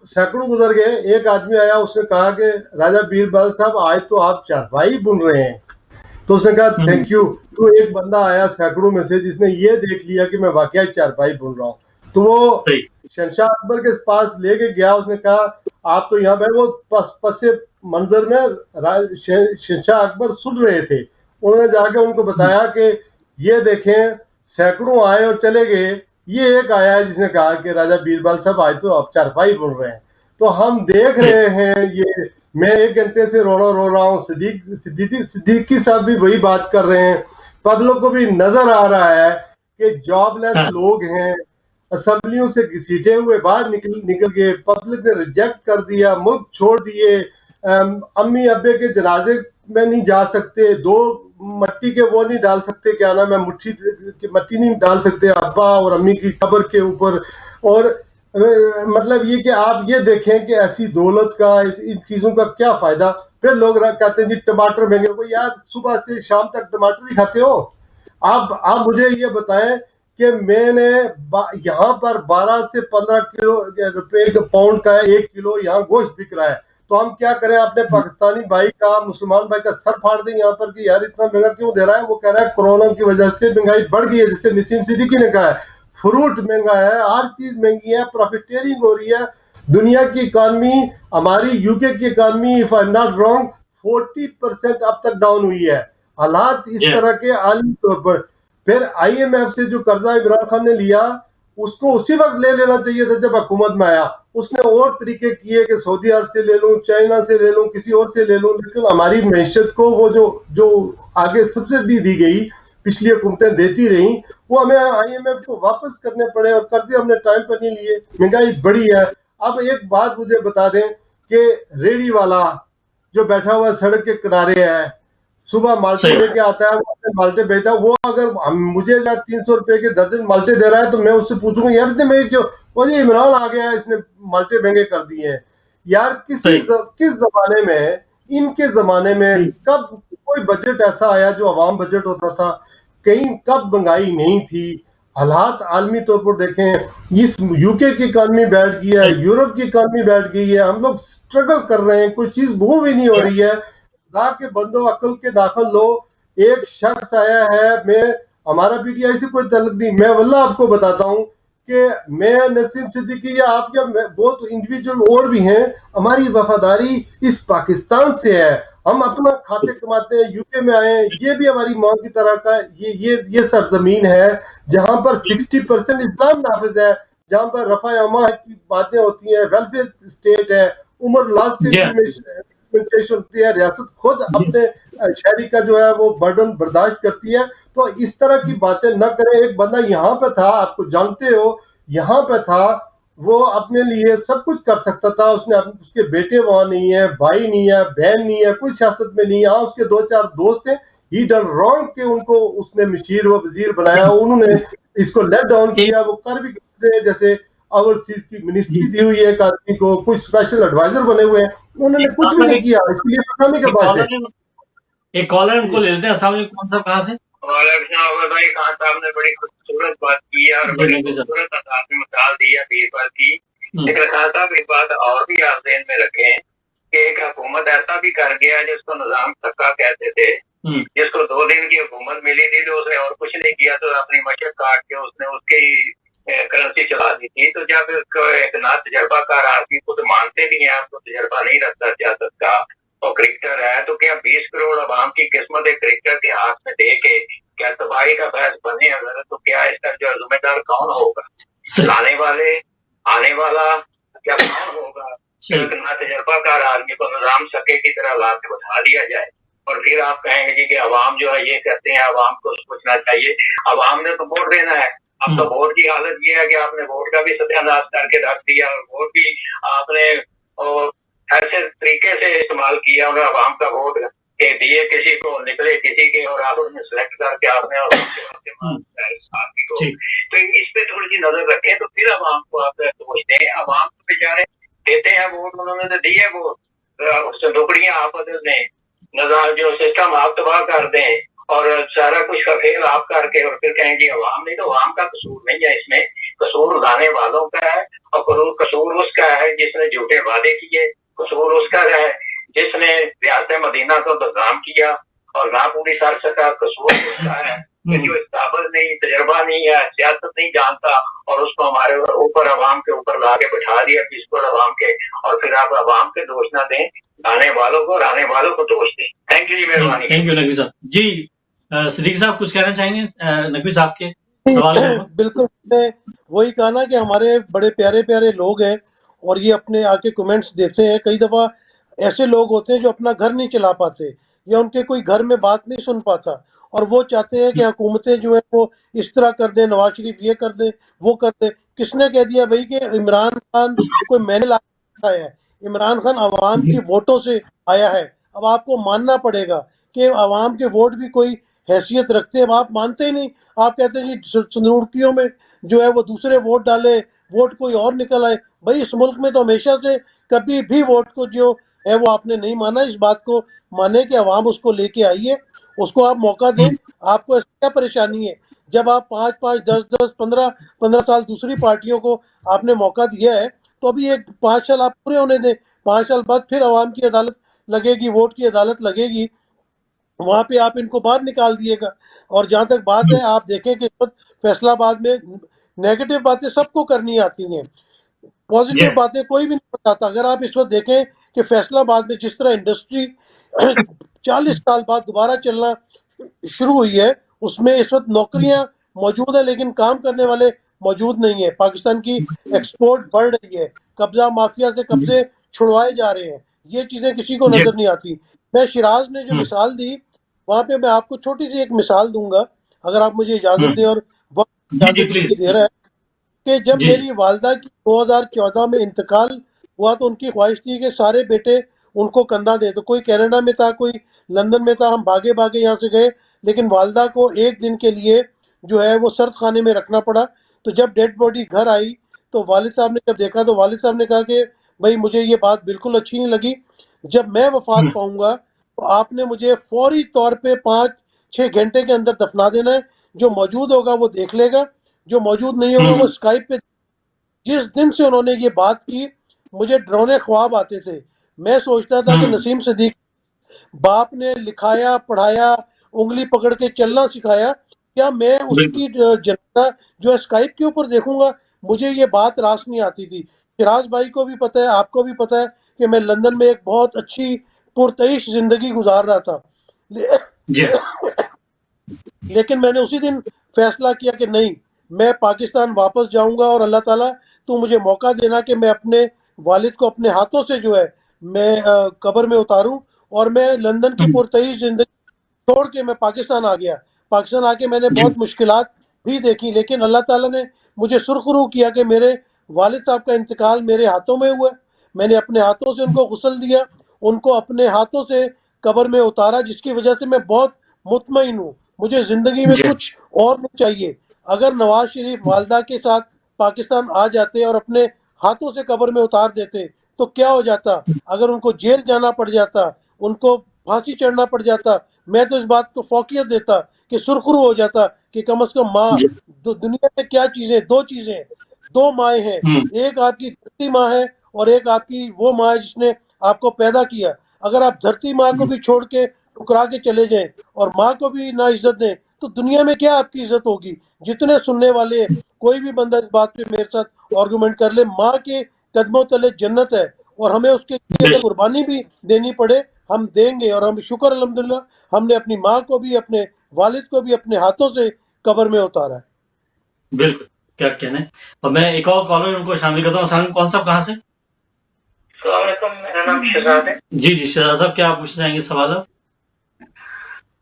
सैकड़ों गुजर गए, एक आदमी आया, उसने कहा कि राजा बीरबल साहब आज तो आप चारपाई बुन रहे हैं। तो उसने कहा थैंक यू। तो एक बंदा आया सैकड़ों में से जिसने ये देख लिया कि मैं वाकई चारपाई बुन रहा हूँ, तो वो शहंशाह अकबर के पास लेके गया। उसने कहा आप तो यहाँ पे, वो पसे मंजर में शहंशाह अकबर सुन रहे थे। उन्होंने जाके उनको बताया कि ये देखें सैकड़ों आए और चले गए, ये एक आया है जिसने कहा कि राजा बीरबल साहब आज तो आप चारपाई बुन रहे हैं। तो हम देख रहे हैं, ये मैं 1 घंटे से रो रहा हूँ, सिद्दीकी साहब भी वही बात कर रहे हैं। पब्लिक को भी नजर आ रहा है कि जॉबलेस लोग हैं, असेंबलियों से घसीटे हुए बाहर निकल गए, पब्लिक ने रिजेक्ट कर दिया, मुल्क छोड़ दिए, अम्मी अब्बे के जनाजे में नहीं जा सकते, 2 मट्टी के वो नहीं डाल सकते, क्या नाम है, मट्टी नहीं डाल सकते अब्बा और अम्मी की कब्र के ऊपर। और मतलब ये कि आप ये देखें कि ऐसी दौलत का, इन चीजों का क्या फायदा। फिर लोग कहते हैं जी टमाटर महंगे हो, यार सुबह से शाम तक टमाटर ही खाते हो। आप मुझे ये बताएं कि मैंने यहाँ पर 12 से 15 किलो रुपए पाउंड का 1 किलो यहाँ गोश्त बिक रहा है, तो हम क्या करें? अपने पाकिस्तानी भाई का, मुसलमान भाई का सर फाड़ दें यहाँ पर कि यार इतना महंगा क्यों दे रहा है? वो कह रहा है कोरोना की वजह से महंगाई बढ़ गई है, जिससे नसीम सिद्दीकी ने कहा है फ्रूट महंगा है, हर चीज महंगी है, प्रॉफिटेरिंग हो रही है। दुनिया की इकॉनमी, हमारी यूके की economy, if I am not wrong, 40% अब तक डाउन हुई है। हालात इस तरह के आलमी तौर पर। फिर IMF से जो कर्जा इमरान खान ने लिया, उसको उसी वक्त ले लेना चाहिए था जब हुकूमत में आया। उसने और तरीके किए कि सऊदी अरब से ले लूं, चाइना से ले लूं, किसी और से ले लूं, लेकिन हमारी मैशत को वो जो आगे सब्सिडी दी गई, पिछली हुकूमतें देती रही, वो हमें IMF को वापस करने पड़े और कर्जे हमने टाइम पर नहीं लिए, महंगाई बढ़ी है। अब एक बात मुझे बता दें कि रेडी वाला जो बैठा हुआ सड़क के किनारे है, सुबह माल्टे लेके आता है, वो अपने माल्टे बेचता है, वो अगर मुझे 300 रुपए के दर्जन माल्टे दे रहा है तो मैं उससे पूछूंगा यार इतने महंगे क्यों? वो जी इमरान आ गया है, इसने माल्टे महंगे कर दिए हैं। यार किस जमाने में, इनके जमाने में कब कोई बजट ऐसा आया जो अवाम बजट होता था? कहीं कब महंगाई नहीं थी? हालात आलमी तौर पर देखें, इस यूके की इकॉनमी बैठ गई है, यूरोप की इकॉनमी बैठ गई है, हम लोग स्ट्रगल कर रहे हैं, कोई चीज मूव ही नहीं हो रही है। खुदा के बंदो अकल के नाखन लो। एक शख्स आया है, हमारा PTI से कोई तल्लुक नहीं, मैं वल्लाह आपको बताता हूँ कि मैं, नसीम सिद्दीकी या आप, या बहुत इंडिविजुअल और भी हैं, हमारी वफादारी इस पाकिस्तान से है। हम अपना खाते कमाते हैं, यूके में आए, ये भी हमारी माँ की तरह का ये सरजमीन है जहां पर 60% इस्लाम नाफिज है, जहां पर रफा अमा की बातें होती हैं, वेलफेयर स्टेट है, उमर लास्ट की इम्प्लीमेंटेशन होती है, रियासत खुद अपने शहरी का जो है वो बर्डन बर्दाश्त करती है। तो इस तरह की बातें न करें। एक बंदा यहाँ पे था, आपको जानते हो, यहाँ पे था, वो अपने लिए सब कुछ कर सकता था। उसके बेटे वहां नहीं है, भाई नहीं है, बहन नहीं है, कोई सियासत में नहीं है। हाँ, उसके 2-4 दोस्त हैं। ही डन रॉन्ग कि उनको उसने मशीर व वजीर बनाया, उन्होंने इसको लेट डाउन किया। वो कर भी करते हैं, जैसे ओवरसीज की मिनिस्ट्री दी हुई है एक आदमी को, कुछ स्पेशल एडवाइजर बने हुए हैं, उन्होंने कुछ भी नहीं किया। इसके लिए पकाने के पास है।
एक कॉलर उनको ले लेते हैं। अस्सलाम वालेकुम, कौन सा कहाँ से?
भाई खान साहब ने बड़ी खूबसूरत बात की है और बड़ी खूबसूरत अंदाज में मिसाल दी है बीरबल की। लेकिन खान साहब एक बात और भी आप ध्यान में रखें कि एक हुकूमत ऐसा भी कर गया जिसको निजाम धक्का कहते थे, जिसको 2 दिन की हुकूमत मिली थी तो उसने और कुछ नहीं किया, तो अपनी मशक काट के उसने उसकी करेंसी चला दी थी। तो जब एक ना तजर्बाकार आदमी खुद मानते भी हैं आपको तजर्बा नहीं रखता सियासत का और क्रिकेटर है, तो क्या 20 करोड़ अवाम की किस्मत एक क्रिकेटर के हाथ में दे के क्या तबाही का बहस बने अगर, तो क्या इसका जो जिम्मेदार कौन होगा? लाने वाले, आने वाला, क्या कौन होगा? एक ना तजर्बाकार आदमी को निजाम सके की तरह ला के बैठा दिया जाए और फिर आप कहेंगे जी कि अवाम जो है ये कहते हैं अवाम को सोचना चाहिए। अवाम ने तो वोट देना है। अब तो वोट की हालत ये है कि आपने वोट का भी सत्यानाश करके रख दिया और वोट भी आपने ऐसे तरीके से इस्तेमाल किया और अवाम का वोट के दिए किसी को, निकले किसी के, और आप उसमें सिलेक्ट करके आपने आदमी को। तो इस पे थोड़ी सी नजर रखें तो फिर अवाम को आप सोचते हैं। अवाम तो बेचारे देते हैं वोट, उन्होंने तो दिए वोट, संदुकड़ियां आप बदल दें, नजाम जो सिस्टम आप तबाह कर दें और सारा कुछ का फेल आप करके और फिर कहेंगे अवाम नहीं। तो अवाम का कसूर नहीं है इसमें, कसूर लाने वालों का है और कसूर उसका है जिसने झूठे वादे किए, कसूर उसका है जिसने रियासत मदीना को बदनाम किया और ना पूरी कर सका, कसूर उसका है कि जो काबिल नहीं, तजर्बा नहीं है, सियासत नहीं जानता और उसको हमारे ऊपर अवाम के ऊपर ला के बैठा दिया पिछले अवाम के, और फिर आप अवाम के दोष ना दें, आने वालों को और आने वालों को दोष दें। थैंक यू जी, मेहरबानी।
थैंक यू नकवी साहब जी। सिद्दीकी साहब कुछ कहना चाहेंगे नकवी साहब के सवाल के ऊपर?
बिल्कुल, वही कहा ना कि हमारे बड़े प्यारे प्यारे लोग हैं और ये अपने आके कमेंट्स देते हैं। कई दफ़ा ऐसे लोग होते हैं जो अपना घर नहीं चला पाते या उनके कोई घर में बात नहीं सुन पाता और वो चाहते हैं कि हुकूमतें जो है वो इस तरह कर दें, नवाज शरीफ ये कर दे, वो कर दे। किसने कह दिया भाई कि इमरान खान कोई मैंने लाया है? इमरान खान आवाम की वोटों से आया है। अब आपको मानना पड़ेगा कि आवाम के वोट भी कोई हैसियत रखते हैं। अब आप मानते ही नहीं, आप कहते हैं जी संदूकियों में जो है वो दूसरे वोट डाले, वोट कोई और निकल आए। भाई इस मुल्क में तो हमेशा से कभी भी वोट को जो है वो आपने नहीं माना। इस बात को माने कि अवाम उसको लेके आई है, उसको आप मौका दें। आपको ऐसी क्या परेशानी है जब आप 5-5, 10-10, 15-15 साल दूसरी पार्टियों को आपने मौका दिया है, तो अभी एक 5 साल आप पूरे होने दें। 5 साल बाद फिर अवाम की अदालत लगेगी, वोट की अदालत लगेगी, वहाँ पे आप इनको बाहर निकाल दिएगा। और जहाँ तक बात है, आप देखें कि फैसलाबाद में नेगेटिव बातें सबको करनी आती हैं, पॉजिटिव बातें कोई भी नहीं बताता। अगर आप इस वक्त देखें कि फैसलाबाद में जिस तरह इंडस्ट्री 40 साल बाद दोबारा चलना शुरू हुई है, उसमें इस वक्त नौकरियां मौजूद है लेकिन काम करने वाले मौजूद नहीं है। पाकिस्तान की एक्सपोर्ट बढ़ रही है, कब्जा माफिया से कब्जे छुड़वाए जा रहे हैं, ये चीज़ें किसी को नज़र नहीं आती। मैं शिराज ने जो मिसाल दी, वहाँ पे मैं आपको छोटी सी एक मिसाल दूंगा, अगर आप मुझे इजाज़त दें और वक्त इजाज़त इसकी दे रहा है, कि जब मेरी वालदा की 2014 में इंतकाल हुआ तो उनकी ख्वाहिश थी कि सारे बेटे उनको कंधा दे। तो कोई कनाडा में था, कोई लंदन में था, हम भागे भागे यहाँ से गए, लेकिन वालदा को एक दिन के लिए जो है वो सर्द खाने में रखना पड़ा। तो जब डेड बॉडी घर आई तो वालिद साहब ने जब देखा तो वालिद साहब ने कहा कि भाई मुझे ये बात बिल्कुल अच्छी नहीं लगी, जब मैं वफात पाऊंगा तो आपने मुझे फौरी तौर पे 5-6 घंटे के अंदर दफना देना है। जो मौजूद होगा वो देख लेगा, जो मौजूद नहीं होगा वो स्काइप पे। जिस दिन से उन्होंने ये बात की, मुझे डरावने ख्वाब आते थे। मैं सोचता था कि नसीम सिद्दीकी बाप ने लिखाया, पढ़ाया, उंगली पकड़ के चलना सिखाया, क्या मैं उसकी जनता जो है स्काइप के ऊपर देखूंगा? मुझे ये बात रास नहीं आती थी। शिराज भाई को भी पता है, आपको भी पता है कि मैं लंदन में एक बहुत अच्छी पुरतईश जिंदगी गुजार रहा था। लेकिन मैंने उसी दिन फैसला किया कि नहीं, मैं पाकिस्तान वापस जाऊंगा और अल्लाह ताला तू मुझे मौका देना कि मैं अपने वालिद को अपने हाथों से जो है मैं कब्र में उतारूं। और मैं लंदन की पुरतईश जिंदगी छोड़ के मैं पाकिस्तान आ गया। पाकिस्तान आके मैंने बहुत मुश्किलात भी देखी, लेकिन अल्लाह ताला ने मुझे सुरखरू किया कि मेरे वालिद साहब का इंतकाल मेरे हाथों में हुआ, मैंने अपने हाथों से उनको गुस्ल दिया, उनको अपने हाथों से कब्र में उतारा, जिसकी वजह से मैं बहुत मुतमईन हूँ। मुझे ज़िंदगी में
जी
कुछ और नहीं चाहिए। अगर नवाज शरीफ वालदा के साथ पाकिस्तान आ जाते और अपने हाथों से कब्र में उतार देते तो क्या हो जाता? अगर उनको जेल जाना पड़ जाता, उनको फांसी चढ़ना पड़ जाता, मैं तो इस बात को फौकियत देता कि सुरखरू हो जाता कि कम से कम माँ,
जी
दुनिया में क्या चीज़ें, दो चीज़ें हैं, दो माएँ हैं,
हम्म,
एक आपकी धरती माँ है और एक आपकी वो माँ है जिसने आपको पैदा किया। अगर आप धरती माँ को भी छोड़ के ठुकरा के चले जाएं और माँ को भी ना इज्जत दें तो दुनिया में क्या आपकी इज्जत होगी? जितने सुनने वाले हैं, कोई भी बंदा इस बात पे मेरे साथ आर्गुमेंट कर ले, माँ के कदमों तले जन्नत है और हमें उसके लिए अगर
बिल्कुल
कुर्बानी भी देनी पड़े हम देंगे। और हम शुक्र अल्हम्दुलिल्लाह हमने अपनी माँ को भी, अपने वालिद को भी अपने हाथों से कब्र में उतारा है।
बिल्कुल, क्या कहना है। और मैं एक और कॉलर उनको शामिल करता हूँ। सलाम, कौन साहब कहाँ से?
अस्सलाम वालेकुम, मेरा नाम शहजाद है।
जी जी शहजाद साहब, क्या आप पूछना चाहेंगे सवाल आप?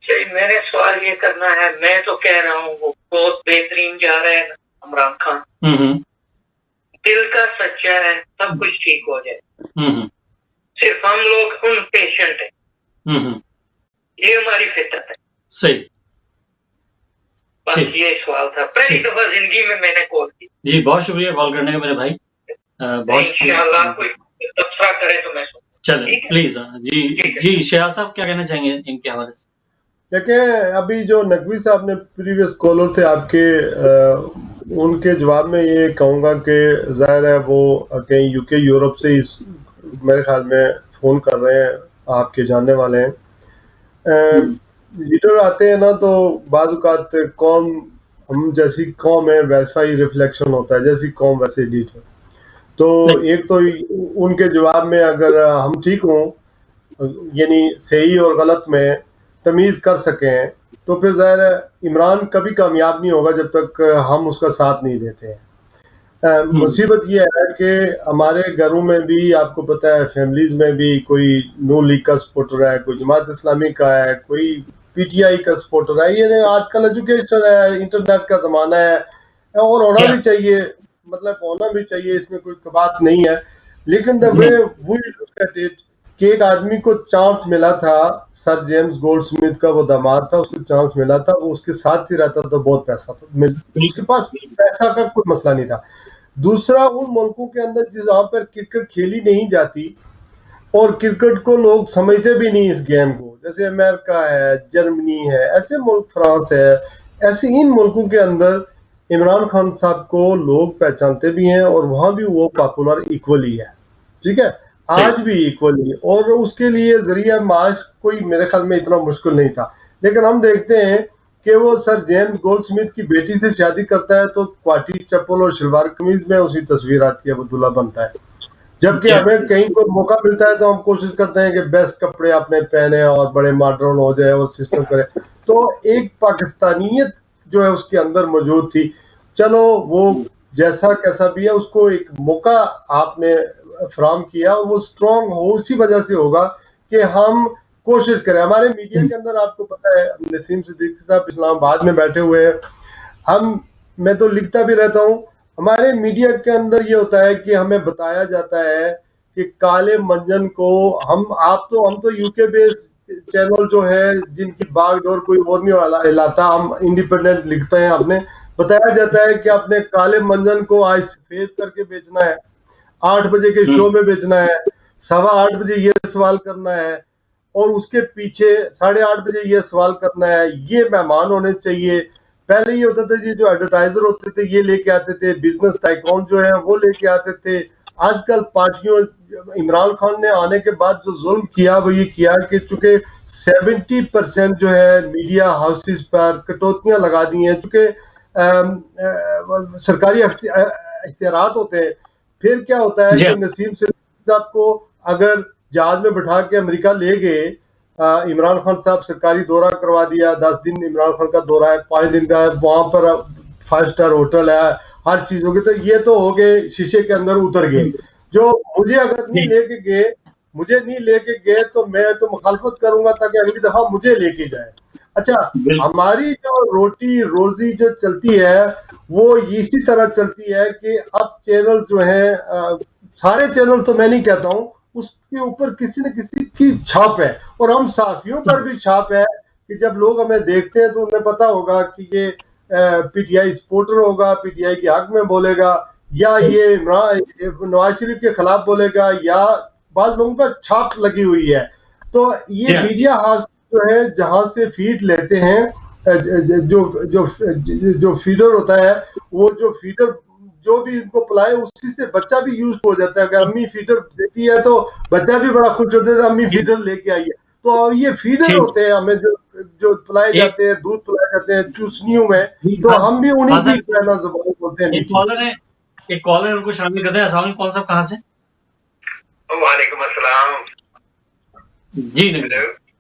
जी, मैंने सवाल ये करना है, मैं तो कह रहा हूँ वो बहुत बेहतरीन जा रहा है इमरान खान,
हम्म
दिल का सच्चा है, सब कुछ ठीक हो जाए।
हम्म
सिर्फ हम लोग उन पेशेंट है,
हम्म
ये हमारी फितरत है।
सही।
बस
ठीक
ये सवाल था, पहली
ठीक
दफा जिंदगी में मैंने कॉल की।
जी, बहुत शुक्रिया कॉल करने का मेरे भाई। बहुत
इंशाल्लाह
शुक्रिया।
कोई तबसरा करे तो मैं सुनूं।
चले
ठीक है,
प्लीज। जी
ठीक है।
जी शहजाद साहब, क्या कहना चाहेंगे इनके हवाले से?
देखें, अभी जो नकवी साहब ने प्रीवियस कॉलर थे आपके, उनके जवाब में ये कहूँगा कि ज़ाहिर है वो कहीं यूके यूरोप से इस मेरे ख्याल में फ़ोन कर रहे हैं, आपके जानने वाले हैं। लीडर आते हैं ना तो बाज़ औक़ात कौम, हम जैसी कौम है वैसा ही रिफ्लेक्शन होता है, जैसी कौम वैसे लीडर। तो एक तो उनके जवाब में अगर हम ठीक हों, यानी सही और गलत में तमीज़ कर सकें, तो फिर ज़ाहिर है इमरान कभी कामयाब नहीं होगा जब तक हम उसका साथ नहीं देते हैं। मुसीबत ये है कि हमारे घरों में भी आपको पता है, फैमिलीज़ में भी कोई नून लीग का सपोर्टर है, कोई जमात इस्लामी का है, कोई पीटीआई का सपोर्टर है। ये आजकल एजुकेशन है, इंटरनेट का ज़माना है और होना भी चाहिए, मतलब होना भी चाहिए, इसमें कोई बात नहीं है। लेकिन the way we look at it कि एक आदमी को चांस मिला था, सर जेम्स गोल्डस्मिथ का वो दामाद था, उसको चांस मिला था, वो उसके साथ ही रहता तो बहुत पैसा था, उसके पास पैसा का कोई मसला नहीं था। दूसरा, उन मुल्कों के अंदर जहाँ पर क्रिकेट खेली नहीं जाती और क्रिकेट को लोग समझते भी नहीं इस गेम को, जैसे अमेरिका है, जर्मनी है, ऐसे मुल्क, फ्रांस है, ऐसे इन मुल्कों के अंदर इमरान खान साहब को लोग पहचानते भी हैं और वहाँ भी वो पॉपुलर इक्वली है। ठीक है, आज भी इक्वली, और उसके लिए जरिया माश कोई मेरे ख्याल में इतना मुश्किल नहीं था। लेकिन हम देखते हैं कि वो सर जेम्स गोल्डस्मिथ की बेटी से शादी करता है तो क्वाटी चप्पल और शलवार कमीज में उसकी तस्वीर आती है, वो दूल्हा बनता है। जबकि हमें कहीं को मौका मिलता है तो हम कोशिश करते हैं कि बेस्ट कपड़े अपने पहने और बड़े मॉडर्न हो जाए और सिस्टम करे। तो एक पाकिस्तानियत जो है उसके अंदर मौजूद थी। चलो वो जैसा कैसा भी है, उसको एक मौका आपने फराम किया और वो स्ट्रॉन्ग हो, उसी वजह से होगा कि हम कोशिश करें। हमारे मीडिया के अंदर आपको पता है, नसीम सिद्दीकी साहब इस्लामाबाद में बैठे हुए हैं, मैं तो लिखता भी रहता हूँ, हमारे मीडिया के अंदर ये होता है कि हमें बताया जाता है कि काले मंजन को हम तो यूके बेस्ड चैनल जो है जिनकी बागडोर कोई और नहीं हिलाता, हम इंडिपेंडेंट लिखते हैं, अपने बताया जाता है कि अपने काले मंजन को आज सफेद करके बेचना है, 8 बजे के शो में बेचना है, 8:15 बजे ये सवाल करना है और उसके पीछे 8:30 बजे ये सवाल करना है, ये मेहमान होने चाहिए। पहले ये होता था कि जो एडवर्टाइजर होते थे ये लेके आते थे, बिजनेस टाइकॉन जो है वो लेके आते थे। आजकल पार्टियों, इमरान खान ने आने के बाद जो जुल्म किया वो ये किया कि चूंकि 70% जो है मीडिया हाउसेस पर कटौतियां लगा दी हैं, चूंकि सरकारी इख्तियारात होते हैं। फिर क्या होता है कि नसीम सिद्दीकी साहब को अगर जहाज में बैठा के अमेरिका ले गए, इमरान खान साहब सरकारी दौरा करवा दिया, 10 दिन इमरान खान का दौरा है, 5 दिन का, वहां पर 5 स्टार होटल है, हर चीज होगी, तो ये तो हो गए शीशे के अंदर उतर गए। जो मुझे अगर नहीं लेके गए तो मैं तो मुखालफत करूंगा ताकि अगली दफा मुझे लेके जाए। अच्छा,
बिल्कुल।
हमारी जो रोटी रोजी जो चलती है वो इसी तरह चलती है कि अब चैनल जो है, सारे चैनल तो मैं नहीं कहता हूँ, उसके ऊपर किसी न किसी की छाप है और हम साथियों पर भी छाप है कि जब लोग हमें देखते हैं तो उन्हें पता होगा कि ये पीटीआई सपोर्टर होगा, पीटीआई के हक में बोलेगा, या ये नवाज शरीफ के खिलाफ बोलेगा, या बाद लोगों पर छाप लगी हुई है। तो ये मीडिया हाउस जो है जहां से फीड लेते हैं, जो जो जो फीडर होता है, वो जो फीडर जो भी इनको पिलाए उसी से बच्चा भी यूज हो जाता है। अगर अम्मी फीडर देती है तो बच्चा भी बड़ा खुश होता है, अम्मी फीडर लेके आई है। तो ये फीडर होते हैं हमें जो पिलाए जाते हैं, दूध पिलाए जाते हैं चूसनियों में, तो हम भी उन्हीं की कहना ज़बान बोलते हैं।
एक कॉलर उनको शामिल करते हैं। अस्सलाम वालेकुम, कौन साहब कहाँ से?
वालेकुम अस्सलाम।
जी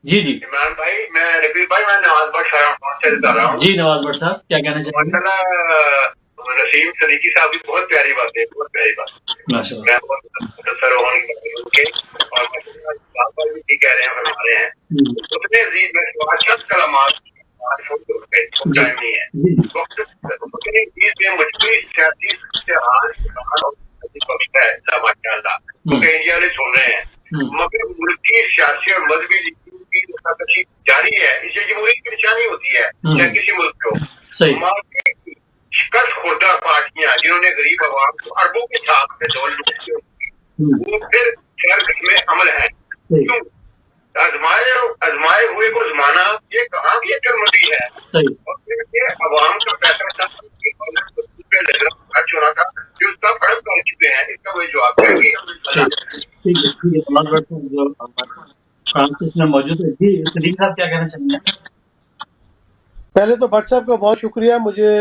जी जी
इमरान भाई, मैं रफीक भाई, मैं नवाज भट्ट से बता रहा हूँ।
जी नवाज भट्ट साहब, क्या कहना चाहेंगे?
नसीम सदीकी साहब की बहुत प्यारी बात है, बहुत प्यारी बात।
माशाल्लाह।
मैं बहुत मुतासर हूँ उनके, और पापा भी ठीक कह रहे हैं, फरमा रहे हैं। उतने अजीज में कलामात टाइम नहीं है वक्त, उतनी चीज में मुझे सियासी पक्ष है माशाल्लाह, क्योंकि इंडिया वाले सुन रहे हैं, मगर मुल्क की सियासी और मजहबी की जारी है। इससे जमहूरियत की निशानी होती है, चाहे किसी मुल्क को। शिकस्त खुर्दा पार्टियां जिन्होंने गरीब आवाम को अरबों के साथ में दौल वो फिर खैर में अमल है। क्यों आजमाए हुए को जमाना, ये कहाँ की अकलमंदी है? और फिर ये आवाम का पैसा खर्च होना था, जो उसका फर्क कर चुके हैं, इसका वही जवाब है।
मौजूद है जी। सलीम साहब क्या कहना चाहेंगे?
पहले तो भट्ट साहब का बहुत शुक्रिया, मुझे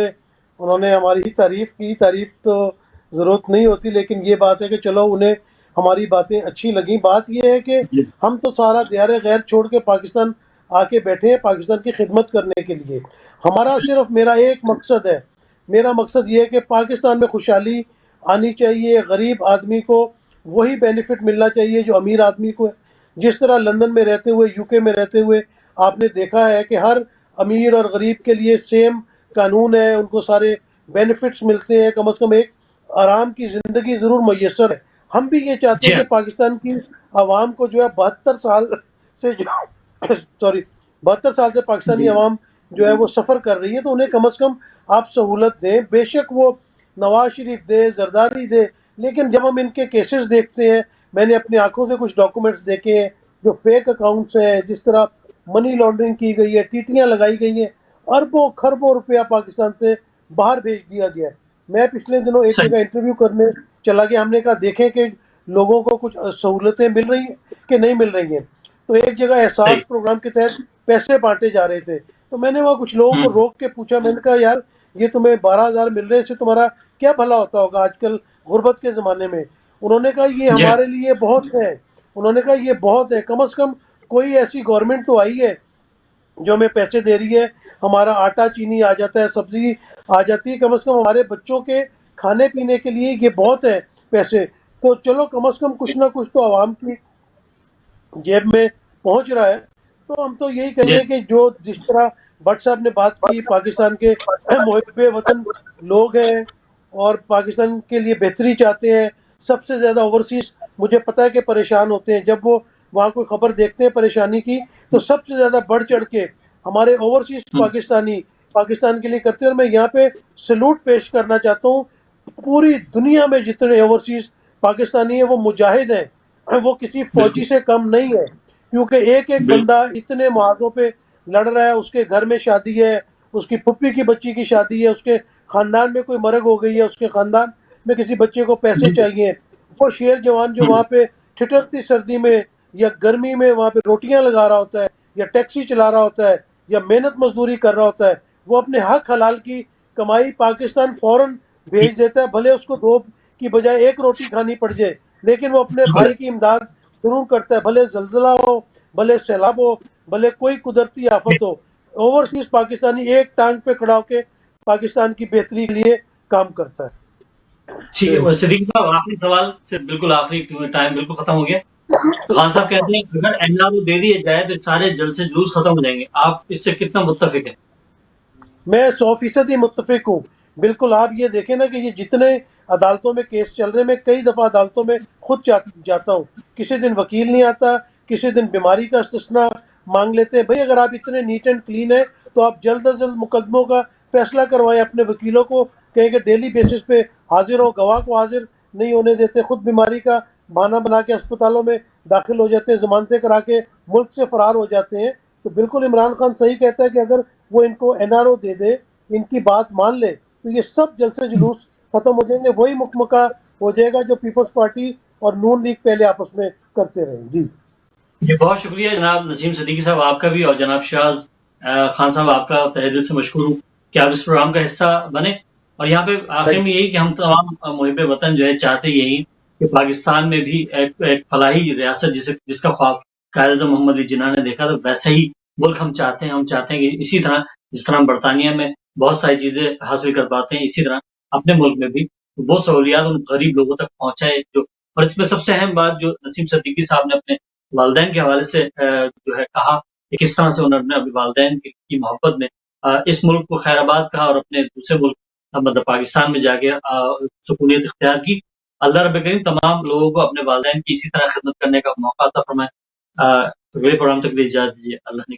उन्होंने हमारी तारीफ़ की। तारीफ़ तो ज़रूरत नहीं होती, लेकिन ये बात है कि चलो उन्हें हमारी बातें अच्छी लगी। बात ये है कि हम तो सारा दियारे गैर छोड़ के पाकिस्तान आके बैठे हैं पाकिस्तान की खिदमत करने के लिए। हमारा सिर्फ मेरा एक मकसद है, मेरा मकसद ये है कि पाकिस्तान में खुशहाली आनी चाहिए, गरीब आदमी को वही बेनिफिट मिलना चाहिए जो अमीर आदमी को है। जिस तरह लंदन में रहते हुए, यूके में रहते हुए आपने देखा है कि हर अमीर और गरीब के लिए सेम कानून है, उनको सारे बेनिफिट्स मिलते हैं, कम से कम एक आराम की ज़िंदगी ज़रूर मैसर है। हम भी ये चाहते हैं कि पाकिस्तान की आवाम को जो है 72 साल से जो सॉरी 72 साल से पाकिस्तानी आवाम जो है वो सफ़र कर रही है, तो उन्हें कम से कम आप सहूलत दें। बेशक वो नवाज शरीफ दे, जरदारी दे, लेकिन जब हम इनके केसेस देखते हैं, मैंने अपनी आंखों से कुछ डॉक्यूमेंट्स देखे हैं जो फेक अकाउंट्स हैं, जिस तरह मनी लॉन्ड्रिंग की गई है, टीटियाँ लगाई गई हैं, अरबों खरबों रुपया पाकिस्तान से बाहर भेज दिया गया है। मैं पिछले दिनों एक जगह इंटरव्यू करने चला गया, हमने कहा देखें कि लोगों को कुछ सहूलतें मिल रही हैं कि नहीं मिल रही हैं। तो एक जगह एहसास प्रोग्राम के तहत पैसे बांटे जा रहे थे, तो मैंने वहाँ कुछ लोगों को रोक के पूछा, मैंने कहा यार ये तुम्हें 12,000 मिल रहे हैं, इससे तुम्हारा क्या भला होता होगा आजकल गुर्बत के ज़माने में? उन्होंने कहा ये हमारे लिए बहुत है। उन्होंने कहा ये बहुत है, कम से कम कोई ऐसी गवर्नमेंट तो आई है जो हमें पैसे दे रही है, हमारा आटा चीनी आ जाता है, सब्जी आ जाती है, कम से कम हमारे बच्चों के खाने पीने के लिए ये बहुत है पैसे। तो चलो कम से कम कुछ ना कुछ तो आवाम की जेब में पहुंच रहा है। तो हम तो यही कहेंगे कि जो जिस तरह भट्ट साहब ने बात की, पाकिस्तान के मुहिब्बे वतन लोग हैं और पाकिस्तान के लिए बेहतरी चाहते हैं। सबसे ज़्यादा ओवरसीज़ मुझे पता है कि परेशान होते हैं, जब वो वहाँ कोई खबर देखते हैं परेशानी की, तो सबसे ज़्यादा बढ़ चढ़ के हमारे ओवरसीज़ पाकिस्तानी पाकिस्तान के लिए करते हैं। और मैं यहाँ पे सैल्यूट पेश करना चाहता हूँ, पूरी दुनिया में जितने ओवरसीज़ पाकिस्तानी हैं वो मुजाहिद हैं, वो किसी फौजी से कम नहीं है, क्योंकि एक एक बंदा इतने मुआवजों पे लड़ रहा है। उसके घर में शादी है, उसकी पुप्पी की बच्ची की शादी है, उसके ख़ानदान में कोई मरग हो गई है, उसके ख़ानदान में किसी बच्चे को पैसे चाहिए, वो शेर जवान जो वहाँ पे ठिठुरती सर्दी में या गर्मी में वहाँ पे रोटियां लगा रहा होता है, या टैक्सी चला रहा होता है, या मेहनत मजदूरी कर रहा होता है, वो अपने हक हलाल की कमाई पाकिस्तान फ़ौरन भेज देता है, भले उसको 2 की बजाय 1 रोटी खानी पड़ जाए, लेकिन वो अपने भाई की इमदाद ज़रूर करता है, भले ज़लज़ला हो, भले सैलाब हो, भले कोई कुदरती आफत हो। ओवरसीज़ पाकिस्तानी एक टांग पे खड़ा होकर पाकिस्तान की बेहतरी के लिए काम करता है।
ठीक है सदीक साहब, आखिरी सवाल से बिल्कुल आखिरी टाइम बिल्कुल खत्म हो गया। खान साहब कहते हैं अगर एनआरओ दे दिए जाए तो सारे जल्द से जुलूस खत्म हो जाएंगे। आप इससे कितना मुत्तफिक है?
मैं 100% ही मुत्तफिक हूँ। बिल्कुल, आप ये देखें ना कि ये जितने अदालतों में केस चल रहे हैं, मैं कई दफ़ा अदालतों में खुद जाता हूँ। किसी दिन वकील नहीं आता, किसी दिन बीमारी का इस्तिस्ना मांग लेते हैं। भाई अगर आप इतने नीट एंड क्लीन है तो आप जल्द अज जल्द मुकदमों का फैसला करवाएं, अपने वकीलों को कहें कि डेली बेसिस पे हाजिर हो, गवाह को हाजिर नहीं होने देते, खुद बीमारी का बहाना बना के अस्पतालों में दाखिल हो जाते हैं, जमानतें करा के मुल्क से फरार हो जाते हैं। तो बिल्कुल इमरान खान सही कहता है कि अगर वो इनको एनआरओ दे दे, इनकी बात मान ले, तो ये सब जलसे जुलूस खत्म हो जाएंगे। वही मुकमका हो जाएगा जो पीपल्स पार्टी और नून लीग पहले आपस में करते रहे। जी
जी, बहुत शुक्रिया जनाब नसीम सिद्दीकी साहब आपका भी, और जनाब शाज खान साहब आपका तहे दिल से मशकूर हूँ कि आप इस प्रोग्राम का हिस्सा बने। और यहाँ पे आखिर में यही कि हम तमाम मुहिब वतन जो है चाहते यही कि पाकिस्तान में भी एक फलाही रियासत जिसका ख्वाब कायद आज़म मोहम्मद अली जिन्ना ने देखा, तो वैसे ही मुल्क हम चाहते हैं। हम चाहते हैं कि इसी तरह जिस तरह हम बरतानिया में बहुत सारी चीज़ें हासिल कर पाते हैं, इसी तरह अपने मुल्क में भी वो सहूलियात उन गरीब लोगों तक पहुँचाए जो। और इसमें सबसे अहम बात जो नसीम सिद्दीकी साहब ने अपने वालिदैन के हवाले से जो है कहा कि किस तरह से उन्होंने अपने वालिदैन की मोहब्बत में इस मुल्क को खैराबाद कहा और अपने दूसरे मुल्क मतलब पाकिस्तान में जाके सुकूनियत इख्तियार की। अल्लाह रब्बुल करीम तमाम लोगों को अपने वालिदैन की इसी तरह खिदमत करने का मौका अता फरमाए। अगले प्रोग्राम तक के लिए इजाज़त दीजिए। अल्लाह ने